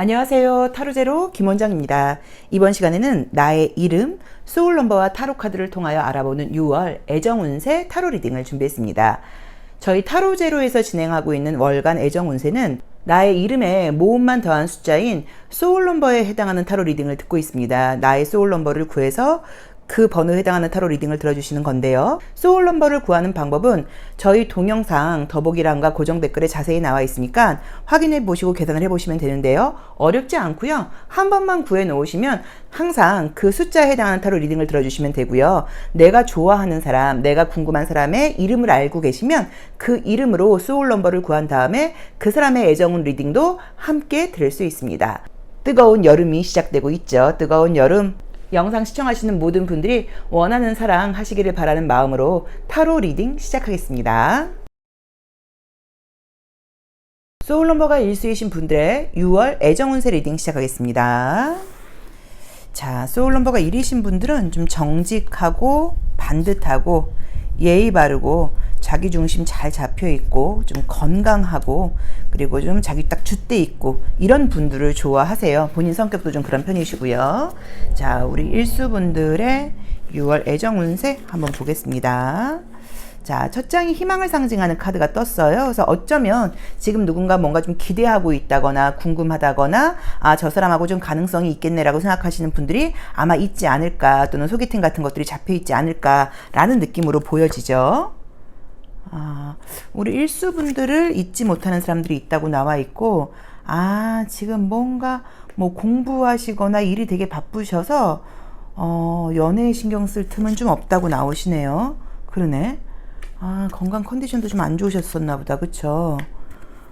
안녕하세요. 타로제로 김원장입니다. 이번 시간에는 나의 이름, 소울넘버와 타로 카드를 통하여 알아보는 6월 애정운세 타로 리딩을 준비했습니다. 저희 타로제로에서 진행하고 있는 월간 애정운세는 나의 이름에 모음만 더한 숫자인 소울넘버에 해당하는 타로 리딩을 듣고 있습니다. 나의 소울넘버를 구해서 그 번호에 해당하는 타로 리딩을 들어주시는 건데요. 소울 넘버를 구하는 방법은 저희 동영상 더보기란과 고정 댓글에 자세히 나와 있으니까 확인해 보시고 계산을 해보시면 되는데요. 어렵지 않고요. 한 번만 구해 놓으시면 항상 그 숫자에 해당하는 타로 리딩을 들어주시면 되고요. 내가 좋아하는 사람, 내가 궁금한 사람의 이름을 알고 계시면 그 이름으로 소울 넘버를 구한 다음에 그 사람의 애정운 리딩도 함께 들을 수 있습니다. 뜨거운 여름이 시작되고 있죠. 뜨거운 여름. 영상 시청하시는 모든 분들이 원하는 사랑 하시기를 바라는 마음으로 타로 리딩 시작하겠습니다. 소울넘버가 일수이신 분들의 6월 애정운세 리딩 시작하겠습니다. 자, 소울넘버가 1이신 분들은 좀 정직하고 반듯하고 예의 바르고 자기 중심 잘 잡혀 있고 좀 건강하고 그리고 좀 자기 딱 줏대 있고 이런 분들을 좋아하세요. 본인 성격도 좀 그런 편이시고요. 자, 우리 일수분들의 6월 애정운세 한번 보겠습니다. 자, 첫 장이 희망을 상징하는 카드가 떴어요. 그래서 어쩌면 지금 누군가 뭔가 좀 기대하고 있다거나 궁금하다거나 저 사람하고 좀 가능성이 있겠네라고 생각하시는 분들이 아마 있지 않을까, 또는 소개팅 같은 것들이 잡혀 있지 않을까라는 느낌으로 보여지죠. 우리 일수분들을 잊지 못하는 사람들이 있다고 나와 있고, 지금 뭔가 뭐 공부하시거나 일이 되게 바쁘셔서 연애에 신경 쓸 틈은 좀 없다고 나오시네요. 그러네. 건강 컨디션도 좀 안 좋으셨었나 보다. 그쵸?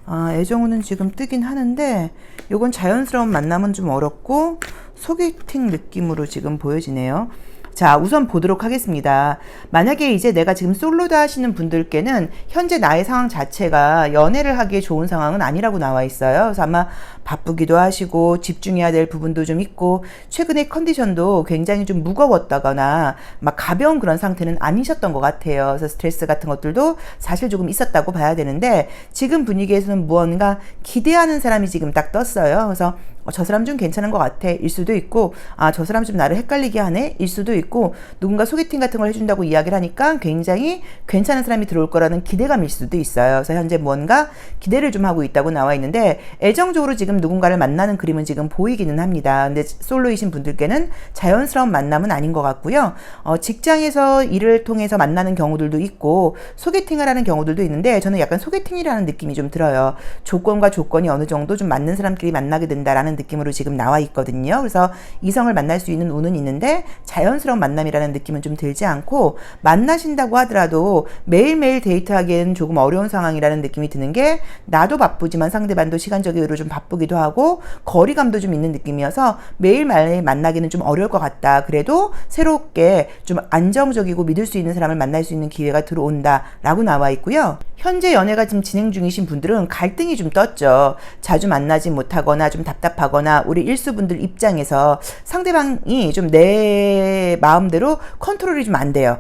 애정운은 지금 뜨긴 하는데 요건 자연스러운 만남은 좀 어렵고 소개팅 느낌으로 지금 보여지네요. 자, 우선 보도록 하겠습니다. 만약에 이제 내가 지금 솔로다 하시는 분들께는 현재 나의 상황 자체가 연애를 하기에 좋은 상황은 아니라고 나와 있어요. 그래서 아마 바쁘기도 하시고 집중해야 될 부분도 좀 있고 최근에 컨디션도 굉장히 좀 무거웠다거나 막 가벼운 그런 상태는 아니셨던 것 같아요. 그래서 스트레스 같은 것들도 사실 조금 있었다고 봐야 되는데 지금 분위기에서는 무언가 기대하는 사람이 지금 딱 떴어요. 그래서 저 사람 좀 괜찮은 것 같아 일 수도 있고, 저 사람 좀 나를 헷갈리게 하네 일 수도 있고, 누군가 소개팅 같은 걸 해준다고 이야기를 하니까 굉장히 괜찮은 사람이 들어올 거라는 기대감일 수도 있어요. 그래서 현재 뭔가 기대를 좀 하고 있다고 나와 있는데 애정적으로 지금 누군가를 만나는 그림은 지금 보이기는 합니다. 근데 솔로이신 분들께는 자연스러운 만남은 아닌 것 같고요. 직장에서 일을 통해서 만나는 경우들도 있고 소개팅을 하는 경우들도 있는데 저는 약간 소개팅이라는 느낌이 좀 들어요. 조건과 조건이 어느 정도 좀 맞는 사람끼리 만나게 된다라는 느낌으로 지금 나와 있거든요. 그래서 이성을 만날 수 있는 운은 있는데 자연스러운 만남이라는 느낌은 좀 들지 않고, 만나신다고 하더라도 매일매일 데이트하기에는 조금 어려운 상황이라는 느낌이 드는 게, 나도 바쁘지만 상대방도 시간적으로 좀 바쁘기도 하고 거리감도 좀 있는 느낌이어서 매일매일 만나기는 좀 어려울 것 같다. 그래도 새롭게 좀 안정적이고 믿을 수 있는 사람을 만날 수 있는 기회가 들어온다라고 나와 있고요. 현재 연애가 지금 진행 중이신 분들은 갈등이 좀 떴죠. 자주 만나지 못하거나 좀 답답하거나, 우리 일수분들 입장에서 상대방이 좀 내 마음대로 컨트롤이 좀 안 돼요.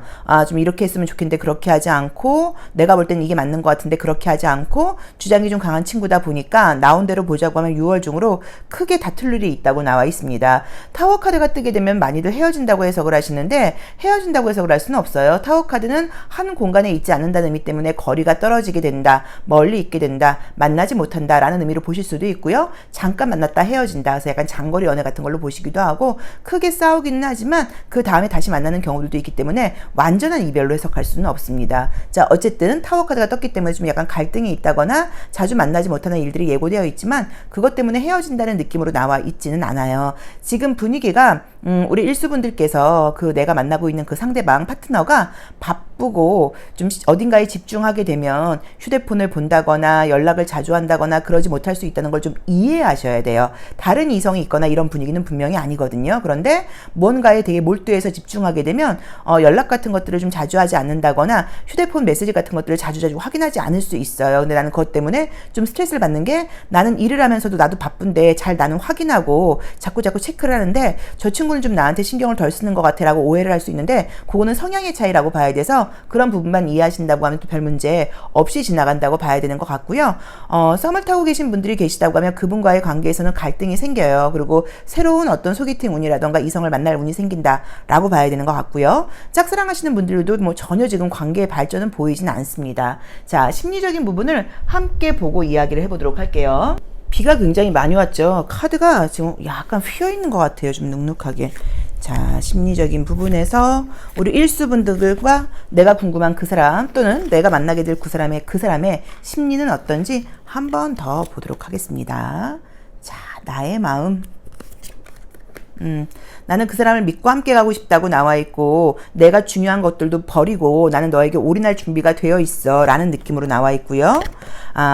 좀 이렇게 했으면 좋겠는데 그렇게 하지 않고, 내가 볼 땐 이게 맞는 것 같은데 그렇게 하지 않고, 주장이 좀 강한 친구다 보니까 나온 대로 보자고 하면 6월 중으로 크게 다툴 일이 있다고 나와 있습니다. 타워 카드가 뜨게 되면 많이들 헤어진다고 해석을 하시는데 헤어진다고 해석을 할 수는 없어요. 타워 카드는 한 공간에 있지 않는다는 의미 때문에 거리가 떨어지게 된다, 멀리 있게 된다, 만나지 못한다 라는 의미로 보실 수도 있고요. 잠깐 만났다 헤어진다, 그래서 약간 장거리 연애 같은 걸로 보시기도 하고, 크게 싸우기는 하지만 그 다음에 다시 만나는 경우들도 있기 때문에 완전한 이별로 해석할 수는 없습니다. 자, 어쨌든 타워 카드가 떴기 때문에 좀 약간 갈등이 있다거나 자주 만나지 못하는 일들이 예고되어 있지만 그것 때문에 헤어진다는 느낌으로 나와 있지는 않아요. 지금 분위기가 우리 일수분들께서 그 내가 만나고 있는 그 상대방 파트너가 바쁘고 좀 어딘가에 집중하게 되면 휴대폰을 본다거나 연락을 자주 한다거나 그러지 못할 수 있다는 걸 좀 이해하셔야 돼요. 다른 이성이 있거나 이런 분위기는 분명히 아니거든요. 그런데 뭔가에 되게 몰두해서 집중하게 되면 연락 같은 것들을 좀 자주 하지 않는다거나 휴대폰 메시지 같은 것들을 자주 확인하지 않을 수 있어요. 근데 나는 그것 때문에 좀 스트레스를 받는 게, 나는 일을 하면서도 나도 바쁜데 잘 나는 확인하고 자꾸 체크를 하는데 저 친구 친구는 좀 나한테 신경을 덜 쓰는 것 같아 라고 오해를 할 수 있는데 그거는 성향의 차이라고 봐야 돼서 그런 부분만 이해하신다고 하면 또 별 문제 없이 지나간다고 봐야 되는 것 같고요. 썸을 타고 계신 분들이 계시다고 하면 그분과의 관계에서는 갈등이 생겨요. 그리고 새로운 어떤 소개팅 운이라던가 이성을 만날 운이 생긴다라고 봐야 되는 것 같고요. 짝사랑하시는 분들도 뭐 전혀 지금 관계의 발전은 보이진 않습니다. 자, 심리적인 부분을 함께 보고 이야기를 해보도록 할게요. 비가 굉장히 많이 왔죠. 카드가 지금 약간 휘어있는 것 같아요. 좀 눅눅하게. 자, 심리적인 부분에서 우리 일수분들과 내가 궁금한 그 사람 또는 내가 만나게 될 그 사람의 심리는 어떤지 한 번 더 보도록 하겠습니다. 자, 나의 마음. 나는 그 사람을 믿고 함께 가고 싶다고 나와 있고 내가 중요한 것들도 버리고 나는 너에게 올인할 준비가 되어 있어 라는 느낌으로 나와 있고요.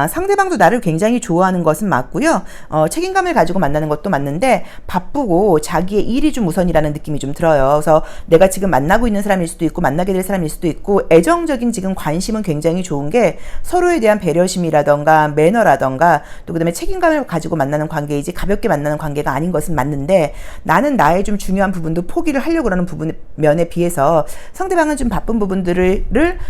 상대방도 나를 굉장히 좋아하는 것은 맞고요. 책임감을 가지고 만나는 것도 맞는데 바쁘고 자기의 일이 좀 우선이라는 느낌이 좀 들어요. 그래서 내가 지금 만나고 있는 사람일 수도 있고 만나게 될 사람일 수도 있고 애정적인 지금 관심은 굉장히 좋은 게 서로에 대한 배려심이라던가 매너라던가 또 그다음에 책임감을 가지고 만나는 관계이지 가볍게 만나는 관계가 아닌 것은 맞는데 나는 나의 좀 중요한 부분도 포기를 하려고 하는 면에 비해서 상대방은 좀 바쁜 부분들을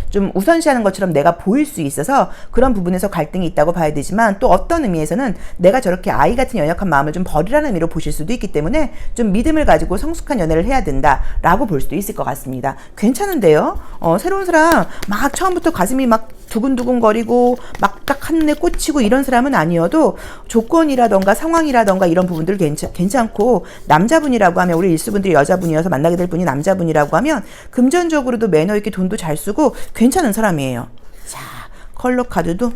좀 우선시하는 것처럼 내가 보일 수 있어서 그런 부분에서 갈등이 있다고 봐야 되지만 또 어떤 의미에서는 내가 저렇게 아이 같은 연약한 마음을 좀 버리라는 의미로 보실 수도 있기 때문에 좀 믿음을 가지고 성숙한 연애를 해야 된다라고 볼 수도 있을 것 같습니다. 괜찮은데요? 새로운 사람 막 처음부터 가슴이 막 두근두근거리고 막 딱 한눈에 꽂히고 이런 사람은 아니어도 조건이라던가 상황이라던가 이런 부분들 괜찮고 남자분이라고 하면 우리 일수분들이 여자분이어서 만나게 될 분이 남자분이라고 하면 금전적으로도 매너 있게 돈도 잘 쓰고 괜찮은 사람이에요. 자, 컬러 카드도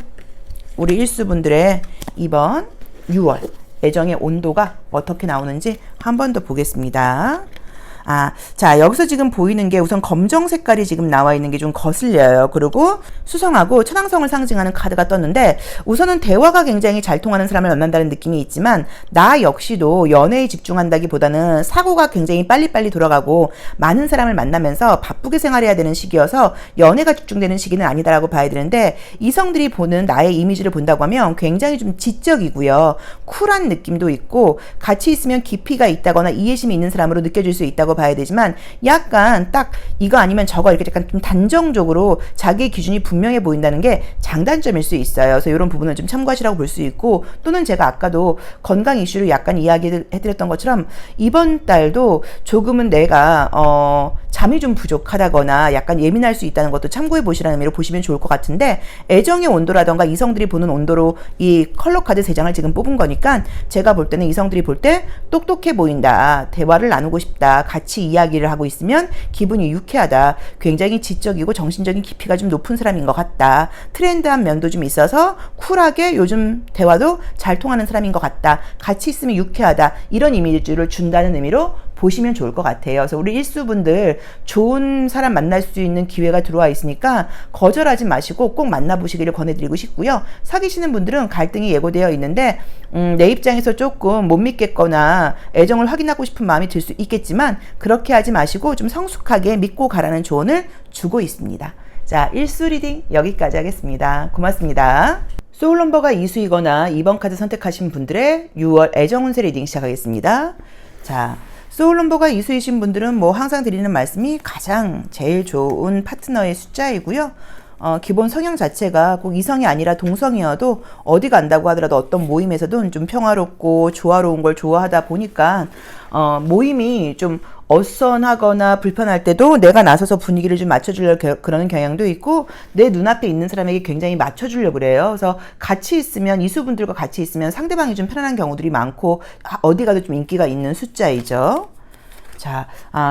우리 일수분들의 이번 6월 애정의 온도가 어떻게 나오는지 한 번 더 보겠습니다. 자, 여기서 지금 보이는 게 우선 검정 색깔이 지금 나와 있는 게 좀 거슬려요. 그리고 수성하고 천왕성을 상징하는 카드가 떴는데 우선은 대화가 굉장히 잘 통하는 사람을 만난다는 느낌이 있지만 나 역시도 연애에 집중한다기보다는 사고가 굉장히 빨리빨리 돌아가고 많은 사람을 만나면서 바쁘게 생활해야 되는 시기여서 연애가 집중되는 시기는 아니다라고 봐야 되는데 이성들이 보는 나의 이미지를 본다고 하면 굉장히 좀 지적이고요. 쿨한 느낌도 있고 같이 있으면 깊이가 있다거나 이해심이 있는 사람으로 느껴질 수 있다고 봐야 되지만 약간 딱 이거 아니면 저거 이렇게 약간 좀 단정적으로 자기의 기준이 분명해 보인다는 게 장단점일 수 있어요. 그래서 이런 부분을 좀 참고하시라고 볼 수 있고 또는 제가 아까도 건강 이슈로 약간 이야기해드렸던 것처럼 이번 달도 조금은 내가 잠이 좀 부족하다거나 약간 예민할 수 있다는 것도 참고해 보시라는 의미로 보시면 좋을 것 같은데 애정의 온도라던가 이성들이 보는 온도로 이 컬러 카드 3장을 지금 뽑은 거니까 제가 볼 때는 이성들이 볼 때 똑똑해 보인다. 대화를 나누고 싶다. 같이 이야기를 하고 있으면 기분이 유쾌하다. 굉장히 지적이고 정신적인 깊이가 좀 높은 사람인 것 같다. 트렌드한 면도 좀 있어서 쿨하게 요즘 대화도 잘 통하는 사람인 것 같다. 같이 있으면 유쾌하다. 이런 이미지를 준다는 의미로 보시면 좋을 것 같아요. 그래서 우리 일수분들 좋은 사람 만날 수 있는 기회가 들어와 있으니까 거절하지 마시고 꼭 만나보시기를 권해드리고 싶고요. 사귀시는 분들은 갈등이 예고되어 있는데 내 입장에서 조금 못 믿겠거나 애정을 확인하고 싶은 마음이 들 수 있겠지만 그렇게 하지 마시고 좀 성숙하게 믿고 가라는 조언을 주고 있습니다. 자, 일수 리딩 여기까지 하겠습니다. 고맙습니다. 소울 넘버가 2수이거나 2번 카드 선택하신 분들의 6월 애정 운세 리딩 시작하겠습니다. 자, 소울 넘버가 2수이신 분들은 뭐 항상 드리는 말씀이 가장 제일 좋은 파트너의 숫자이고요. 기본 성향 자체가 꼭 이성이 아니라 동성이어도 어디 간다고 하더라도 어떤 모임에서도 좀 평화롭고 조화로운 걸 좋아하다 보니까 모임이 좀 어수선하거나 불편할 때도 내가 나서서 분위기를 좀 맞춰주려고 그러는 경향도 있고 내 눈앞에 있는 사람에게 굉장히 맞춰주려고 그래요. 그래서 같이 있으면 이수분들과 같이 있으면 상대방이 좀 편안한 경우들이 많고 어디 가도 좀 인기가 있는 숫자이죠. 자,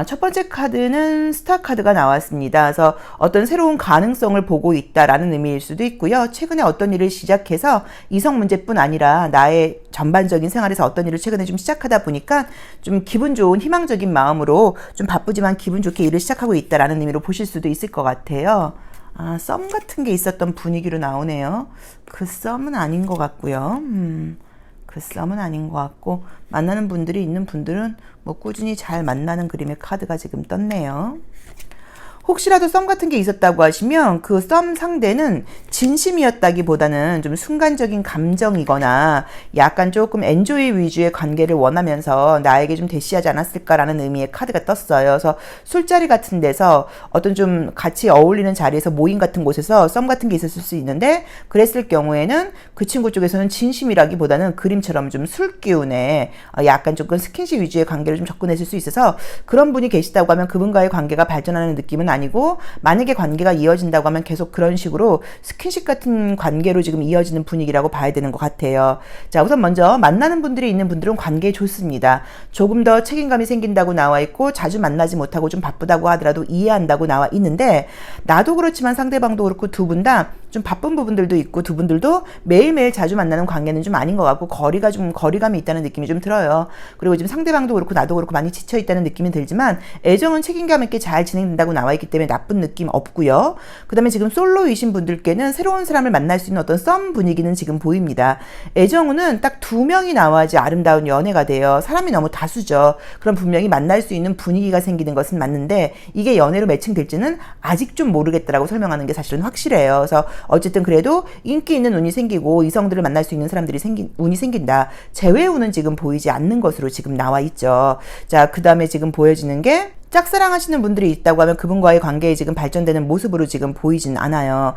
첫 번째 카드는 스타 카드가 나왔습니다. 그래서 어떤 새로운 가능성을 보고 있다라는 의미일 수도 있고요. 최근에 어떤 일을 시작해서 이성 문제뿐 아니라 나의 전반적인 생활에서 어떤 일을 최근에 좀 시작하다 보니까 좀 기분 좋은 희망적인 마음으로 좀 바쁘지만 기분 좋게 일을 시작하고 있다라는 의미로 보실 수도 있을 것 같아요. 썸 같은 게 있었던 분위기로 나오네요. 그 썸은 아닌 것 같고요. 그 썸은 아닌 것 같고 만나는 분들이 있는 분들은 뭐 꾸준히 잘 만나는 그림의 카드가 지금 떴네요. 혹시라도 썸 같은 게 있었다고 하시면 그 썸 상대는 진심이었다기보다는 좀 순간적인 감정이거나 약간 조금 엔조이 위주의 관계를 원하면서 나에게 좀 대시하지 않았을까라는 의미의 카드가 떴어요. 그래서 술자리 같은 데서 어떤 좀 같이 어울리는 자리에서 모임 같은 곳에서 썸 같은 게 있었을 수 있는데, 그랬을 경우에는 그 친구 쪽에서는 진심이라기보다는 그림처럼 좀 술 기운에 약간 조금 스킨십 위주의 관계를 좀 접근했을 수 있어서 그런 분이 계시다고 하면 그분과의 관계가 발전하는 느낌은 아니고, 만약에 관계가 이어진다고 하면 계속 그런 식으로 스킨십 같은 관계로 지금 이어지는 분위기라고 봐야 되는 것 같아요. 자, 우선 먼저 만나는 분들이 있는 분들은 관계 좋습니다. 조금 더 책임감이 생긴다고 나와 있고, 자주 만나지 못하고 좀 바쁘다고 하더라도 이해한다고 나와 있는데, 나도 그렇지만 상대방도 그렇고 두 분 다 좀 바쁜 부분들도 있고, 두 분들도 매일매일 자주 만나는 관계는 좀 아닌 것 같고, 거리감이 있다는 느낌이 좀 들어요. 그리고 지금 상대방도 그렇고 나도 그렇고 많이 지쳐 있다는 느낌이 들지만, 애정은 책임감 있게 잘 진행된다고 나와 있기 때문에 나쁜 느낌 없고요. 그 다음에 지금 솔로이신 분들께는 새로운 사람을 만날 수 있는 어떤 썸 분위기는 지금 보입니다. 애정운은 딱 2명이 나와야지 아름다운 연애가 돼요. 사람이 너무 다수죠. 그럼 분명히 만날 수 있는 분위기가 생기는 것은 맞는데, 이게 연애로 매칭될지는 아직 좀 모르겠다라고 설명하는 게 사실은 확실해요. 그래서 어쨌든 그래도 인기 있는 운이 생기고 이성들을 만날 수 있는 사람들이 운이 생긴다. 재회운은 지금 보이지 않는 것으로 지금 나와 있죠. 자, 그 다음에 지금 보여지는 게, 짝사랑하시는 분들이 있다고 하면 그분과의 관계에 지금 발전되는 모습으로 지금 보이진 않아요.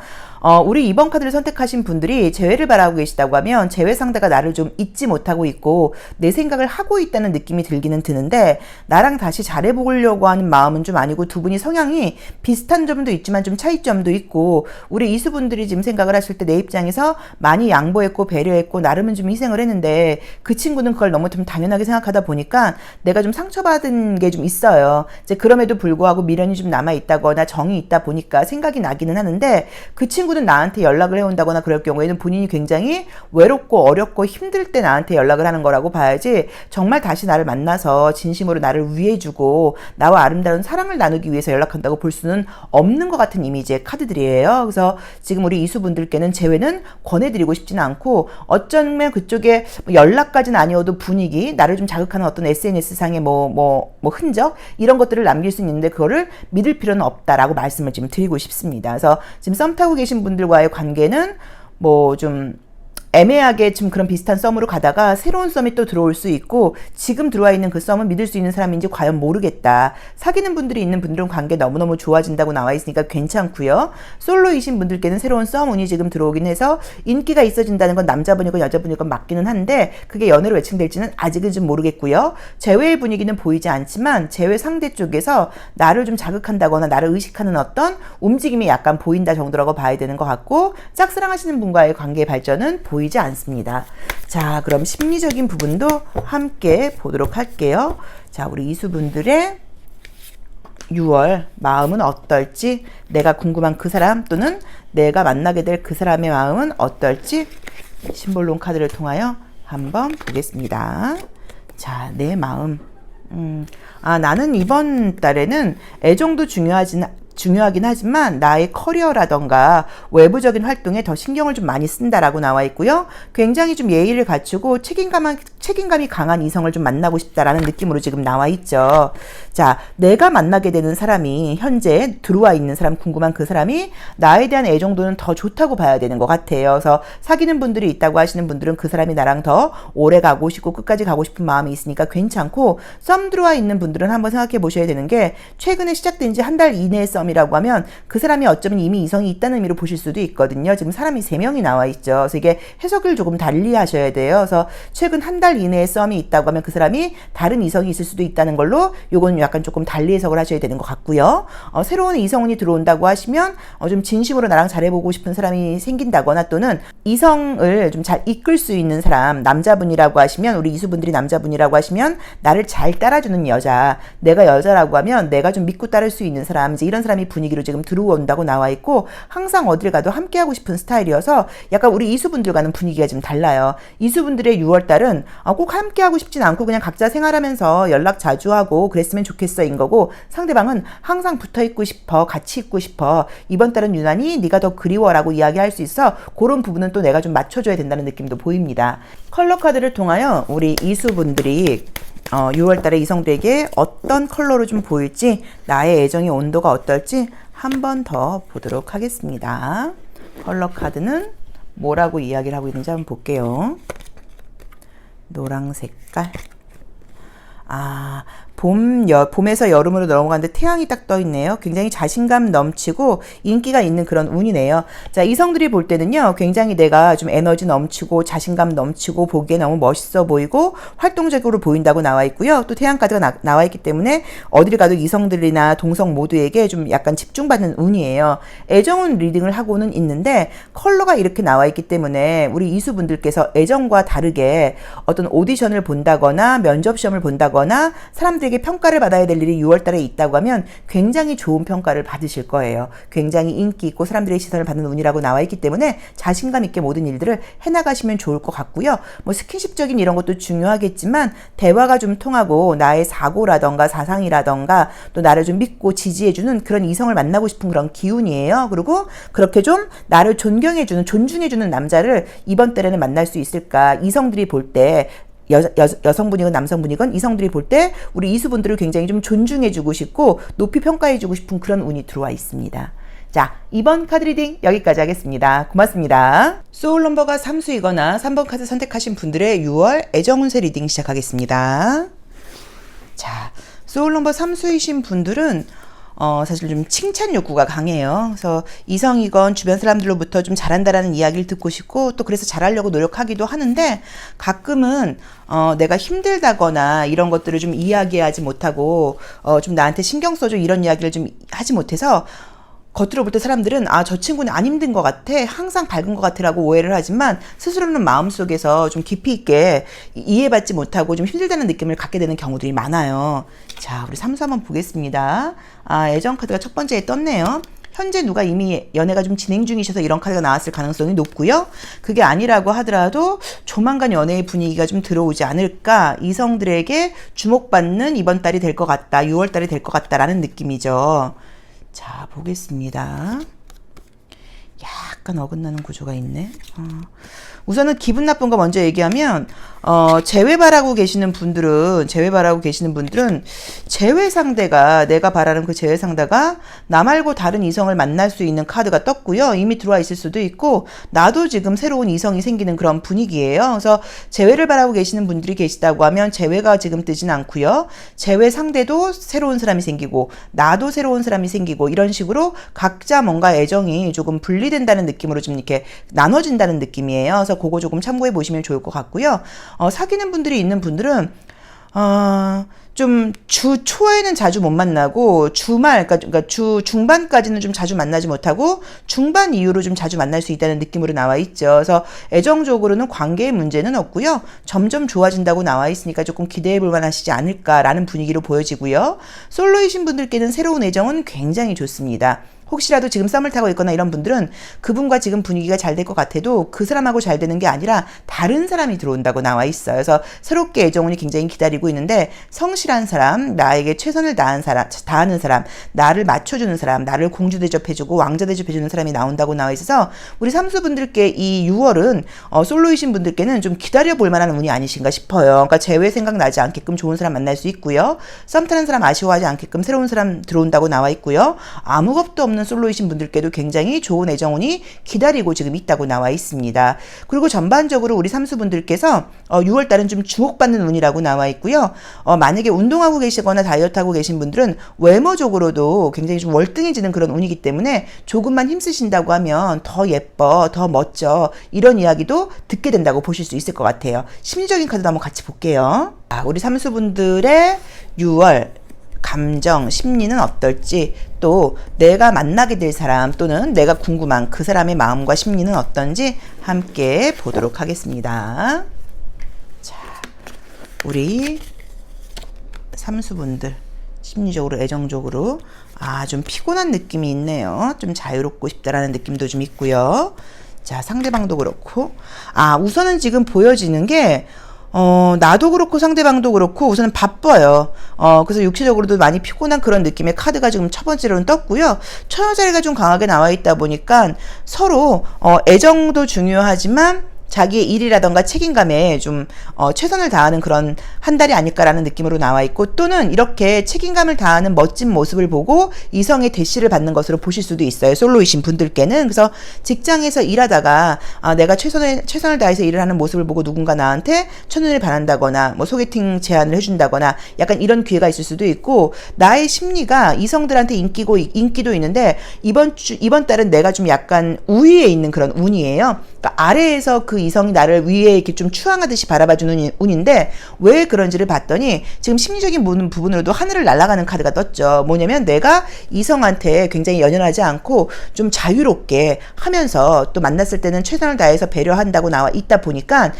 우리 2번 카드를 선택하신 분들이 재회를 바라고 계시다고 하면 재회 상대가 나를 좀 잊지 못하고 있고 내 생각을 하고 있다는 느낌이 들기는 드는데, 나랑 다시 잘해보려고 하는 마음은 좀 아니고, 두 분이 성향이 비슷한 점도 있지만 좀 차이점도 있고, 우리 이수분들이 지금 생각을 하실 때 내 입장에서 많이 양보했고 배려했고 나름은 좀 희생을 했는데, 그 친구는 그걸 너무 좀 당연하게 생각하다 보니까 내가 좀 상처받은 게 좀 있어요. 이제 그럼에도 불구하고 미련이 좀 남아있다거나 정이 있다 보니까 생각이 나기는 하는데, 그 친구는 나한테 연락을 해온다거나 그럴 경우에는 본인이 굉장히 외롭고 어렵고 힘들 때 나한테 연락을 하는 거라고 봐야지, 정말 다시 나를 만나서 진심으로 나를 위해주고 나와 아름다운 사랑을 나누기 위해서 연락한다고 볼 수는 없는 것 같은 이미지의 카드들이에요. 그래서 지금 우리 이수분들께는 재회는 권해드리고 싶지는 않고, 어쩌면 그쪽에 연락까지는 아니어도 분위기, 나를 좀 자극하는 어떤 SNS상의 흔적 이런 것들을 남길 수 있는데, 그거를 믿을 필요는 없다라고 말씀을 지금 드리고 싶습니다. 그래서 지금 썸 타고 계신 분들과의 관계는 좀 애매하게 지금 그런 비슷한 썸으로 가다가 새로운 썸이 또 들어올 수 있고, 지금 들어와 있는 그 썸은 믿을 수 있는 사람인지 과연 모르겠다. 사귀는 분들이 있는 분들은 관계 너무너무 좋아진다고 나와 있으니까 괜찮고요. 솔로이신 분들께는 새로운 썸 운이 지금 들어오긴 해서 인기가 있어진다는 건 남자분이건 여자분이건 맞기는 한데, 그게 연애로 매칭될지는 아직은 좀 모르겠고요. 재회의 분위기는 보이지 않지만 재회 상대 쪽에서 나를 좀 자극한다거나 나를 의식하는 어떤 움직임이 약간 보인다 정도라고 봐야 되는 것 같고, 짝사랑하시는 분과의 관계 발전은 보이지 않습니다. 자, 그럼 심리적인 부분도 함께 보도록 할게요. 자, 우리 이수분들의 6월 마음은 어떨지, 내가 궁금한 그 사람 또는 내가 만나게 될 그 사람의 마음은 어떨지 심볼론 카드를 통하여 한번 보겠습니다. 자, 내 마음. 나는 이번 달에는 애정도 중요하긴 하지만 나의 커리어라던가 외부적인 활동에 더 신경을 좀 많이 쓴다라고 나와 있고요. 굉장히 좀 예의를 갖추고 책임감이 강한 이성을 좀 만나고 싶다라는 느낌으로 지금 나와 있죠. 자, 내가 만나게 되는 사람이, 현재 들어와 있는 사람, 궁금한 그 사람이 나에 대한 애정도는 더 좋다고 봐야 되는 것 같아요. 그래서 사귀는 분들이 있다고 하시는 분들은 그 사람이 나랑 더 오래 가고 싶고 끝까지 가고 싶은 마음이 있으니까 괜찮고, 썸 들어와 있는 분들은 한번 생각해 보셔야 되는 게, 최근에 시작된 지 한 달 이내의 썸이라고 하면 그 사람이 어쩌면 이미 이성이 있다는 의미로 보실 수도 있거든요. 지금 사람이 3명이 나와 있죠. 그래서 이게 해석을 조금 달리 하셔야 돼요. 그래서 최근 한 달 이내에 썸이 있다고 하면 그 사람이 다른 이성이 있을 수도 있다는 걸로, 요거는 약간 조금 달리 해석을 하셔야 되는 것 같고요. 새로운 이성운이 들어온다고 하시면 좀 진심으로 나랑 잘해보고 싶은 사람이 생긴다거나, 또는 이성을 좀 잘 이끌 수 있는 사람, 남자분이라고 하시면, 우리 이수분들이 남자분이라고 하시면 나를 잘 따라주는 여자, 내가 여자라고 하면 내가 좀 믿고 따를 수 있는 사람, 이제 이런 사람이 분위기로 지금 들어온다고 나와 있고, 항상 어딜 가도 함께하고 싶은 스타일이어서 약간 우리 이수분들과는 분위기가 좀 달라요. 이수분들의 6월달은 꼭 함께하고 싶진 않고 그냥 각자 생활하면서 연락 자주 하고 그랬으면 좋겠어인 거고, 상대방은 항상 붙어있고 싶어, 같이 있고 싶어, 이번 달은 유난히 네가 더 그리워라고 이야기할 수 있어, 그런 부분은 또 내가 좀 맞춰줘야 된다는 느낌도 보입니다. 컬러 카드를 통하여 우리 이수분들이 6월달에 이성들에게 어떤 컬러로 좀 보일지, 나의 애정의 온도가 어떨지 한 번 더 보도록 하겠습니다. 컬러 카드는 뭐라고 이야기를 하고 있는지 한번 볼게요. 노랑 색깔. 봄에서 여름으로 넘어가는데 태양이 딱 떠 있네요. 굉장히 자신감 넘치고 인기가 있는 그런 운이네요. 자, 이성들이 볼 때는요, 굉장히 내가 좀 에너지 넘치고 자신감 넘치고 보기에 너무 멋있어 보이고 활동적으로 보인다고 나와 있고요. 또 태양 카드가 나와 있기 때문에 어디를 가도 이성들이나 동성 모두에게 좀 약간 집중받는 운이에요. 애정운 리딩을 하고는 있는데 컬러가 이렇게 나와 있기 때문에 우리 이수분들께서 애정과 다르게 어떤 오디션을 본다거나 면접 시험을 본다거나 사람들에게 평가를 받아야 될 일이 6월 달에 있다고 하면 굉장히 좋은 평가를 받으실 거예요. 굉장히 인기 있고 사람들의 시선을 받는 운이라고 나와 있기 때문에 자신감 있게 모든 일들을 해나가시면 좋을 것 같고요. 뭐 스킨십적인 이런 것도 중요하겠지만 대화가 좀 통하고 나의 사고라던가 사상이라던가 또 나를 좀 믿고 지지해주는 그런 이성을 만나고 싶은 그런 기운이에요. 그리고 그렇게 좀 나를 존경해주는, 존중해주는 남자를 이번 달에는 만날 수 있을까. 이성들이 볼 때 여성분이건 남성분이건 이성들이 볼 때 우리 이수분들을 굉장히 좀 존중해주고 싶고 높이 평가해주고 싶은 그런 운이 들어와 있습니다. 자, 이번 카드 리딩 여기까지 하겠습니다. 고맙습니다. 소울 넘버가 3수이거나 3번 카드 선택하신 분들의 6월 애정운세 리딩 시작하겠습니다. 자, 소울 넘버 3수이신 분들은 사실 좀 칭찬 욕구가 강해요. 그래서 이성이건 주변 사람들로부터 좀 잘한다라는 이야기를 듣고 싶고 또 그래서 잘하려고 노력하기도 하는데 가끔은 내가 힘들다거나 이런 것들을 좀 이야기하지 못하고 좀 나한테 신경 써줘 이런 이야기를 좀 하지 못해서 겉으로 볼 때 사람들은 저 친구는 안 힘든 것 같아, 항상 밝은 것 같아 라고 오해를 하지만 스스로는 마음속에서 좀 깊이 있게 이해받지 못하고 좀 힘들다는 느낌을 갖게 되는 경우들이 많아요. 자, 우리 삼수 한번 보겠습니다. 애정 카드가 첫 번째에 떴네요. 현재 누가 이미 연애가 좀 진행 중이셔서 이런 카드가 나왔을 가능성이 높고요. 그게 아니라고 하더라도 조만간 연애의 분위기가 좀 들어오지 않을까, 이성들에게 주목받는 이번 달이 될 것 같다, 6월 달이 될 것 같다라는 느낌이죠. 자, 보겠습니다. 약간 어긋나는 구조가 있네. 우선은 기분 나쁜 거 먼저 얘기하면 재회 바라고 계시는 분들은 재회 상대가, 내가 바라는 그 재회 상대가 나 말고 다른 이성을 만날 수 있는 카드가 떴고요. 이미 들어와 있을 수도 있고 나도 지금 새로운 이성이 생기는 그런 분위기예요. 그래서 재회를 바라고 계시는 분들이 계시다고 하면 재회가 지금 뜨진 않고요. 재회 상대도 새로운 사람이 생기고 나도 새로운 사람이 생기고 이런 식으로 각자 뭔가 애정이 조금 분리된다는 느낌으로 좀 이렇게 나눠진다는 느낌이에요. 그래서 그거 조금 참고해 보시면 좋을 것 같고요. 사귀는 분들이 있는 분들은 좀 주 초에는 자주 못 만나고 그러니까 주 중반까지는 좀 자주 만나지 못하고 중반 이후로 좀 자주 만날 수 있다는 느낌으로 나와 있죠. 그래서 애정적으로는 관계의 문제는 없고요. 점점 좋아진다고 나와 있으니까 조금 기대해 볼 만하시지 않을까라는 분위기로 보여지고요. 솔로이신 분들께는 새로운 애정은 굉장히 좋습니다. 혹시라도 지금 썸을 타고 있거나 이런 분들은 그분과 지금 분위기가 잘 될 것 같아도 그 사람하고 잘 되는 게 아니라 다른 사람이 들어온다고 나와 있어요. 그래서 새롭게 애정운이 굉장히 기다리고 있는데 성실한 사람, 나에게 최선을 다하는 사람, 나를 맞춰주는 사람, 나를 공주 대접해주고 왕자 대접해주는 사람이 나온다고 나와 있어서 우리 삼수분들께 이 6월은 솔로이신 분들께는 좀 기다려볼 만한 운이 아니신가 싶어요. 그러니까 재회 생각나지 않게끔 좋은 사람 만날 수 있고요. 썸 타는 사람 아쉬워하지 않게끔 새로운 사람 들어온다고 나와 있고요. 아무 겁도 없는 솔로이신 분들께도 굉장히 좋은 애정운이 기다리고 지금 있다고 나와 있습니다. 그리고 전반적으로 우리 삼수분들께서 6월달은 좀 주목받는 운이라고 나와 있고요. 만약에 운동하고 계시거나 다이어트하고 계신 분들은 외모적으로도 굉장히 좀 월등해지는 그런 운이기 때문에 조금만 힘쓰신다고 하면 더 예뻐, 더 멋져 이런 이야기도 듣게 된다고 보실 수 있을 것 같아요. 심리적인 카드도 한번 같이 볼게요. 우리 삼수분들의 6월 감정, 심리는 어떨지, 또 내가 만나게 될 사람 또는 내가 궁금한 그 사람의 마음과 심리는 어떤지 함께 보도록 하겠습니다. 자, 우리 삼수분들 심리적으로, 애정적으로 좀 피곤한 느낌이 있네요. 좀 자유롭고 싶다라는 느낌도 좀 있고요. 자, 상대방도 그렇고 우선은 지금 보여지는 게 나도 그렇고 상대방도 그렇고 우선은 바빠요. 그래서 육체적으로도 많이 피곤한 그런 느낌의 카드가 지금 첫 번째로는 떴고요. 처녀자리가 좀 강하게 나와 있다 보니까 서로 애정도 중요하지만 자기의 일이라던가 책임감에 좀 최선을 다하는 그런 한 달이 아닐까라는 느낌으로 나와 있고, 또는 이렇게 책임감을 다하는 멋진 모습을 보고 이성의 대시를 받는 것으로 보실 수도 있어요. 솔로이신 분들께는. 그래서 직장에서 일하다가 내가 최선을 다해서 일을 하는 모습을 보고 누군가 나한테 첫눈을 반한다거나 뭐 소개팅 제안을 해준다거나 약간 이런 기회가 있을 수도 있고, 나의 심리가 이성들한테 인기도 있는데 이번 달은 내가 좀 약간 우위에 있는 그런 운이에요. 그러니까 아래에서 그 이성이 나를 위에 이렇게 좀 추앙하듯이 바라봐주는 운인데, 왜 그런지를 봤더니 지금 심리적인 부분으로도 하늘을 날아가는 카드가 떴죠. 뭐냐면 내가 이성한테 굉장히 연연하지 않고 좀 자유롭게 하면서 또 만났을 때는 최선을 다해서 배려한다고 나와 있다 보니까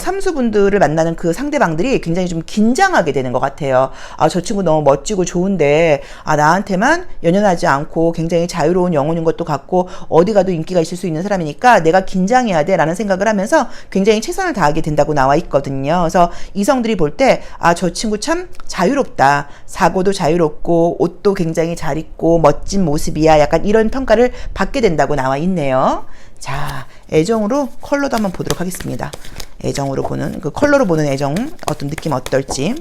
삼수분들을 만나는 그 상대방들이 굉장히 좀 긴장하게 되는 것 같아요. 저 친구 너무 멋지고 좋은데 나한테만 연연하지 않고 굉장히 자유로운 영혼인 것도 같고 어디 가도 인기가 있을 수 있는 사람이니까 내가 긴장해야 돼 라는 생각을 하면서 굉장히 최선을 다하게 된다고 나와 있거든요. 그래서 이성들이 볼 때 저 친구 참 자유롭다, 사고도 자유롭고 옷도 굉장히 잘 입고 멋진 모습이야, 약간 이런 평가를 받게 된다고 나와 있네요. 자, 애정으로 컬러도 한번 보도록 하겠습니다. 애정으로 보는, 그 컬러로 보는 애정 어떤 느낌 어떨지.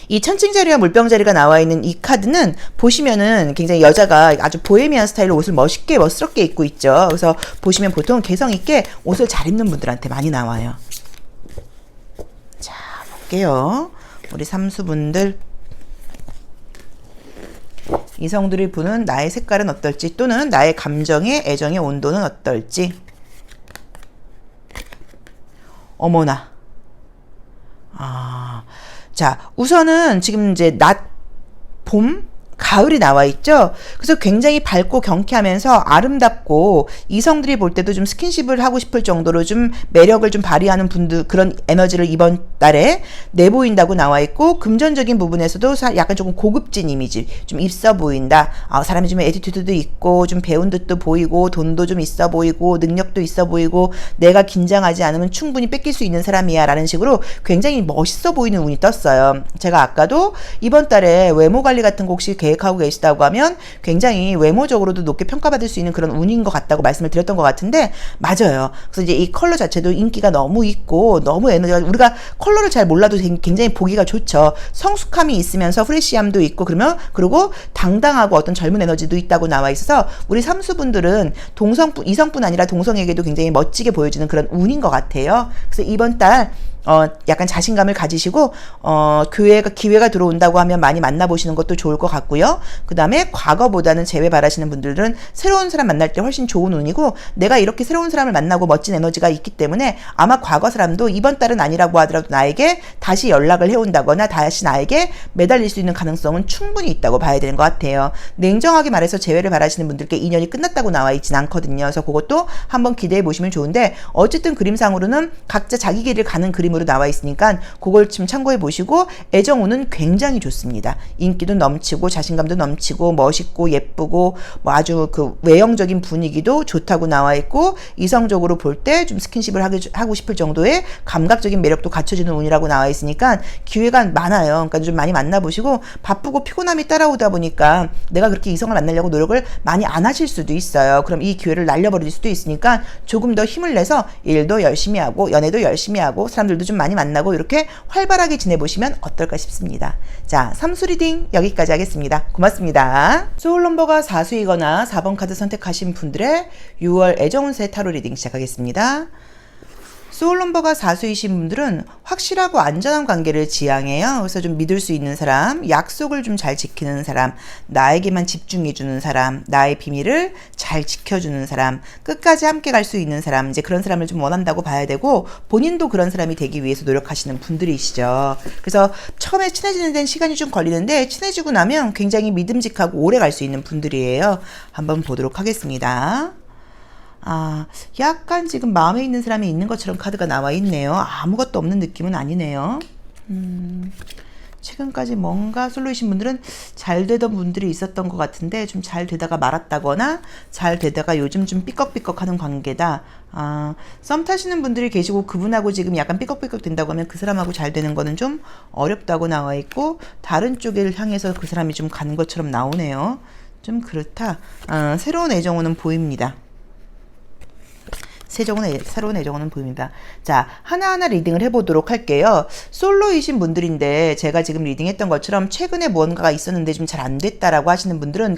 이 천칭자리와 물병자리가 나와 있는 이 카드는 보시면은 굉장히 여자가 아주 보헤미안 스타일로 옷을 멋있게 멋스럽게 입고 있죠. 그래서 보시면 보통 개성 있게 옷을 잘 입는 분들한테 많이 나와요. 자, 볼게요. 우리 삼수분들, 이성들이 보는 나의 색깔은 어떨지, 또는 나의 감정의 애정의 온도는 어떨지. 어머나. 자, 우선은 지금 이제 봄, 가을이 나와 있죠. 그래서 굉장히 밝고 경쾌하면서 아름답고 이성들이 볼 때도 좀 스킨십을 하고 싶을 정도로 좀 매력을 좀 발휘하는 분들, 그런 에너지를 이번 달에 내보인다고 나와 있고, 금전적인 부분에서도 약간 조금 고급진 이미지, 좀 있어 보인다. 사람이 좀 애티튜드도 있고 좀 배운 듯도 보이고 돈도 좀 있어 보이고 능력도 있어 보이고 내가 긴장하지 않으면 충분히 뺏길 수 있는 사람이야 라는 식으로 굉장히 멋있어 보이는 운이 떴어요. 제가 아까도 이번 달에 외모 관리 같은 거 혹시 계획하고 계시다고 하면 굉장히 외모적으로도 높게 평가받을 수 있는 그런 운인 것 같다고 말씀을 드렸던 것 같은데, 맞아요. 그래서 이제 이 컬러 자체도 인기가 너무 있고 너무 에너지가, 우리가 컬러를 잘 몰라도 굉장히 보기가 좋죠. 성숙함이 있으면서 프레시함도 있고, 그리고 당당하고 어떤 젊은 에너지도 있다고 나와 있어서 우리 삼수분들은 이성뿐 아니라 동성에게도 굉장히 멋지게 보여지는 그런 운인 것 같아요. 그래서 이번 달 약간 자신감을 가지시고 기회가 들어온다고 하면 많이 만나보시는 것도 좋을 것 같고요. 그 다음에 과거보다는 재회 바라시는 분들은 새로운 사람 만날 때 훨씬 좋은 운이고, 내가 이렇게 새로운 사람을 만나고 멋진 에너지가 있기 때문에 아마 과거 사람도 이번 달은 아니라고 하더라도 나에게 다시 연락을 해온다거나 다시 나에게 매달릴 수 있는 가능성은 충분히 있다고 봐야 되는 것 같아요. 냉정하게 말해서 재회를 바라시는 분들께 인연이 끝났다고 나와 있진 않거든요. 그래서 그것도 한번 기대해 보시면 좋은데, 어쨌든 그림상으로는 각자 자기 길을 가는 그림으로 나와 있으니까 그걸 좀 참고해 보시고, 애정운은 굉장히 좋습니다. 인기도 넘치고 자신감도 넘치고 멋있고 예쁘고 뭐 아주 그 외형적인 분위기도 좋다고 나와 있고, 이성적으로 볼 때 좀 스킨십을 하고 싶을 정도의 감각적인 매력도 갖춰지는 운이라고 나와 있으니까 기회가 많아요. 그러니까 좀 많이 만나보시고, 바쁘고 피곤함이 따라오다 보니까 내가 그렇게 이성을 만나려고 노력을 많이 안 하실 수도 있어요. 그럼 이 기회를 날려버릴 수도 있으니까 조금 더 힘을 내서 일도 열심히 하고 연애도 열심히 하고 사람들도 좀 많이 만나고 이렇게 활발하게 지내보시면 어떨까 싶습니다. 자, 삼수 리딩 여기까지 하겠습니다. 고맙습니다. 소울 넘버가 4수이거나 4번 카드 선택하신 분들의 6월 애정운세 타로 리딩 시작하겠습니다. 소울 넘버가 4수이신 분들은 확실하고 안전한 관계를 지향해요. 그래서 좀 믿을 수 있는 사람, 약속을 좀 잘 지키는 사람, 나에게만 집중해주는 사람, 나의 비밀을 잘 지켜주는 사람, 끝까지 함께 갈 수 있는 사람, 이제 그런 사람을 좀 원한다고 봐야 되고, 본인도 그런 사람이 되기 위해서 노력하시는 분들이시죠. 그래서 처음에 친해지는 데는 시간이 좀 걸리는데 친해지고 나면 굉장히 믿음직하고 오래 갈 수 있는 분들이에요. 한번 보도록 하겠습니다. 약간 지금 마음에 있는 사람이 있는 것처럼 카드가 나와 있네요. 아무것도 없는 느낌은 아니네요. 최근까지 뭔가 솔로이신 분들은 잘 되던 분들이 있었던 것 같은데 좀 잘 되다가 말았다거나 잘 되다가 요즘 좀 삐걱삐걱 하는 관계다. 썸 타시는 분들이 계시고 그분하고 지금 약간 삐걱삐걱 된다고 하면 그 사람하고 잘 되는 거는 좀 어렵다고 나와 있고, 다른 쪽을 향해서 그 사람이 좀 가는 것처럼 나오네요. 좀 그렇다. 새로운 애정운은 보입니다. 새로운 애정은 보입니다. 자, 하나하나 리딩을 해보도록 할게요. 솔로이신 분들인데 제가 지금 리딩했던 것처럼 최근에 무언가가 있었는데 좀 잘 안 됐다라고 하시는 분들은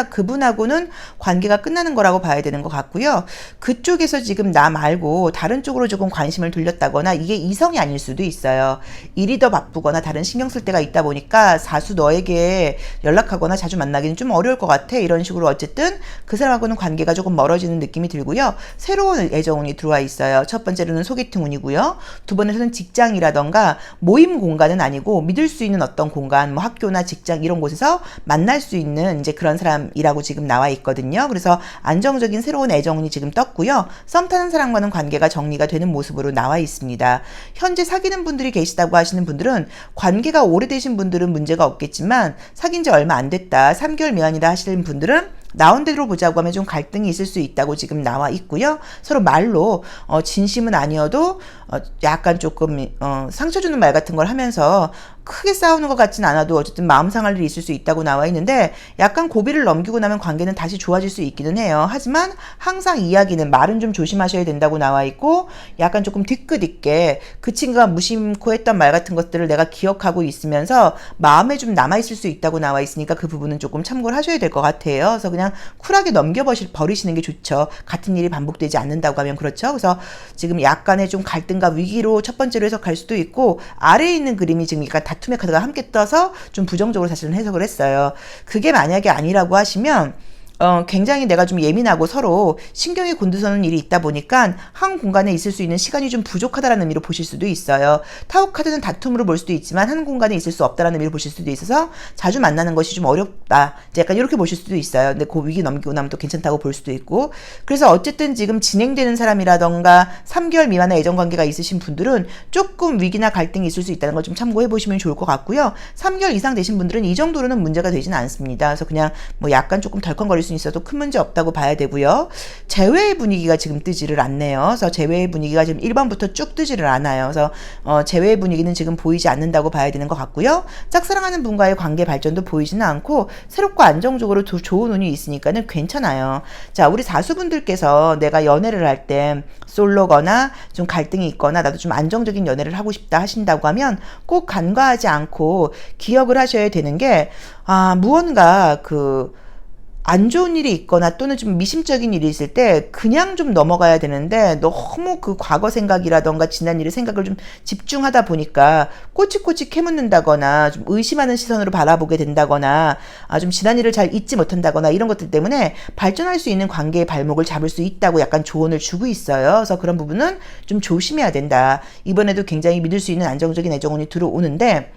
그분하고는 관계가 끝나는 거라고 봐야 되는 것 같고요. 그쪽에서 지금 나 말고 다른 쪽으로 조금 관심을 돌렸다거나 이게 이성이 아닐 수도 있어요. 일이 더 바쁘거나 다른 신경 쓸 때가 있다 보니까 사수 너에게 연락하거나 자주 만나기는 좀 어려울 것 같아. 이런 식으로 어쨌든 그 사람하고는 관계가 조금 멀어지는 느낌이 들고요. 새로운 애정운이 들어와 있어요. 첫 번째로는 소개팅 운이고요. 두 번째로는 직장이라던가 모임 공간은 아니고 믿을 수 있는 어떤 공간, 뭐 학교나 직장 이런 곳에서 만날 수 있는 이제 그런 사람이라고 지금 나와 있거든요. 그래서 안정적인 새로운 애정운이 지금 떴고요. 썸 타는 사람과는 관계가 정리가 되는 모습으로 나와 있습니다. 현재 사귀는 분들이 계시다고 하시는 분들은 관계가 오래되신 분들은 문제가 없겠지만 사귄 지 얼마 안 됐다, 3개월 미만이다 하시는 분들은 나온 대로 보자고 하면 좀 갈등이 있을 수 있다고 지금 나와 있고요. 서로 말로 진심은 아니어도 약간 조금 상처 주는 말 같은 걸 하면서 크게 싸우는 것 같진 않아도 어쨌든 마음 상할 일이 있을 수 있다고 나와 있는데 약간 고비를 넘기고 나면 관계는 다시 좋아질 수 있기는 해요. 하지만 항상 이야기는 말은 좀 조심하셔야 된다고 나와 있고 약간 조금 뒤끝 있게 그 친구가 무심코 했던 말 같은 것들을 내가 기억하고 있으면서 마음에 좀 남아있을 수 있다고 나와 있으니까 그 부분은 조금 참고를 하셔야 될 것 같아요. 그래서 그냥 쿨하게 넘겨버리시는 게 좋죠. 같은 일이 반복되지 않는다고 하면 그렇죠. 그래서 지금 약간의 좀 갈등과 위기로 첫 번째로 해석할 수도 있고 아래에 있는 그림이 지금 약간 다툼의 카드가 함께 떠서 좀 부정적으로 사실은 해석을 했어요. 그게 만약에 아니라고 하시면 굉장히 내가 좀 예민하고 서로 신경이 곤두서는 일이 있다 보니까 한 공간에 있을 수 있는 시간이 좀 부족하다는 의미로 보실 수도 있어요. 타워 카드는 다툼으로 볼 수도 있지만 한 공간에 있을 수 없다는 의미로 보실 수도 있어서 자주 만나는 것이 좀 어렵다. 약간 이렇게 보실 수도 있어요. 근데 그 위기 넘기고 나면 또 괜찮다고 볼 수도 있고. 그래서 어쨌든 지금 진행되는 사람이라던가 3개월 미만의 애정관계가 있으신 분들은 조금 위기나 갈등이 있을 수 있다는 걸 좀 참고해 보시면 좋을 것 같고요. 3개월 이상 되신 분들은 이 정도로는 문제가 되지는 않습니다. 그래서 그냥 뭐 약간 조금 덜컹거릴 수 있어도 큰 문제 없다고 봐야 되고요. 재회의 분위기가 지금 뜨지를 않네요. 그래서 재회의 분위기가 지금 1번부터 쭉 뜨지를 않아요. 그래서 재회의 분위기는 지금 보이지 않는다고 봐야 되는 것 같고요. 짝사랑하는 분과의 관계 발전도 보이지는 않고 새롭고 안정적으로 좋은 운이 있으니까는 괜찮아요. 자, 우리 사수분들께서 내가 연애를 할 때 솔로거나 좀 갈등이 있거나 나도 좀 안정적인 연애를 하고 싶다 하신다고 하면 꼭 간과하지 않고 기억을 하셔야 되는 게 무언가 안 좋은 일이 있거나 또는 좀 미심적인 일이 있을 때 그냥 좀 넘어가야 되는데 너무 그 과거 생각이라던가 지난 일의 생각을 좀 집중하다 보니까 꼬치꼬치 캐묻는다거나 좀 의심하는 시선으로 바라보게 된다거나 좀 지난 일을 잘 잊지 못한다거나 이런 것들 때문에 발전할 수 있는 관계의 발목을 잡을 수 있다고 약간 조언을 주고 있어요. 그래서 그런 부분은 좀 조심해야 된다. 이번에도 굉장히 믿을 수 있는 안정적인 애정운이 들어오는데